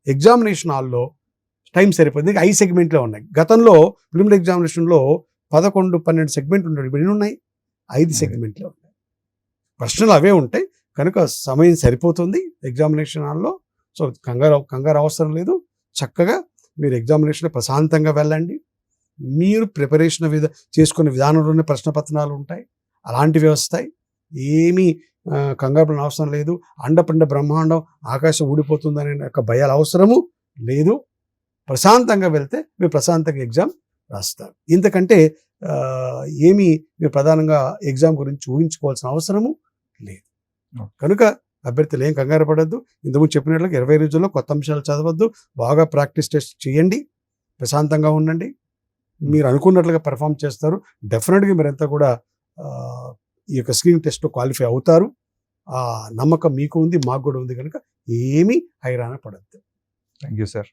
ఎగ్జామినేషన్ హాల్లో టైం సరిపోతుంది. 5 సెగ్మెంట్లో ఉన్నాయి. గతంలో ప్రిలిమినరీ ఎగ్జామినేషన్లో 11-12 సెగ్మెంట్ ఉంటాడు, ఇప్పుడు ఎన్ని ఉన్నాయి? 5 సెగ్మెంట్లో ఉన్నాయి. ప్రశ్నలు అవే ఉంటాయి కనుక సమయం సరిపోతుంది ఎగ్జామినేషన్ హాల్లో. సో కంగారు అవసరం లేదు. చక్కగా మీరు ఎగ్జామినేషన్ ప్రశాంతంగా వెళ్ళండి. మీరు ప్రిపరేషన్ చేసుకునే విధానంలోనే ప్రశ్న పత్రాలు ఉంటాయి, అలాంటివి వస్తాయి. ఏమీ కంగారు పడిన అవసరం లేదు. అండపిండ బ్రహ్మాండం ఆకాశం ఊడిపోతుందనే ఒక భయాలు అవసరము లేదు. ప్రశాంతంగా వెళ్తే మీరు ప్రశాంతంగా ఎగ్జామ్ రాస్తారు. ఇంతకంటే ఏమీ మీరు ప్రధానంగా ఎగ్జామ్ గురించి ఊహించుకోవాల్సిన అవసరము లేదు. ఓకే. కనుక అభ్యర్థులు ఏం కంగారు పడద్దు. ఇంతకుముందు చెప్పినట్లుగా 20 రోజుల్లో కొత్త అంశాలు చదవద్దు. బాగా ప్రాక్టీస్ టెస్ట్ చేయండి. ప్రశాంతంగా ఉండండి. మీరు అనుకున్నట్లుగా పెర్ఫామ్ చేస్తారు. డెఫినెట్గా మీరంతా కూడా ఈ యొక్క స్క్రీనింగ్ టెస్ట్లో క్వాలిఫై అవుతారు. ఆ నమ్మకం మీకు ఉంది, మాకు కూడా ఉంది. కనుక ఏమీ హైరాణ పడద్దు. Thank you sir.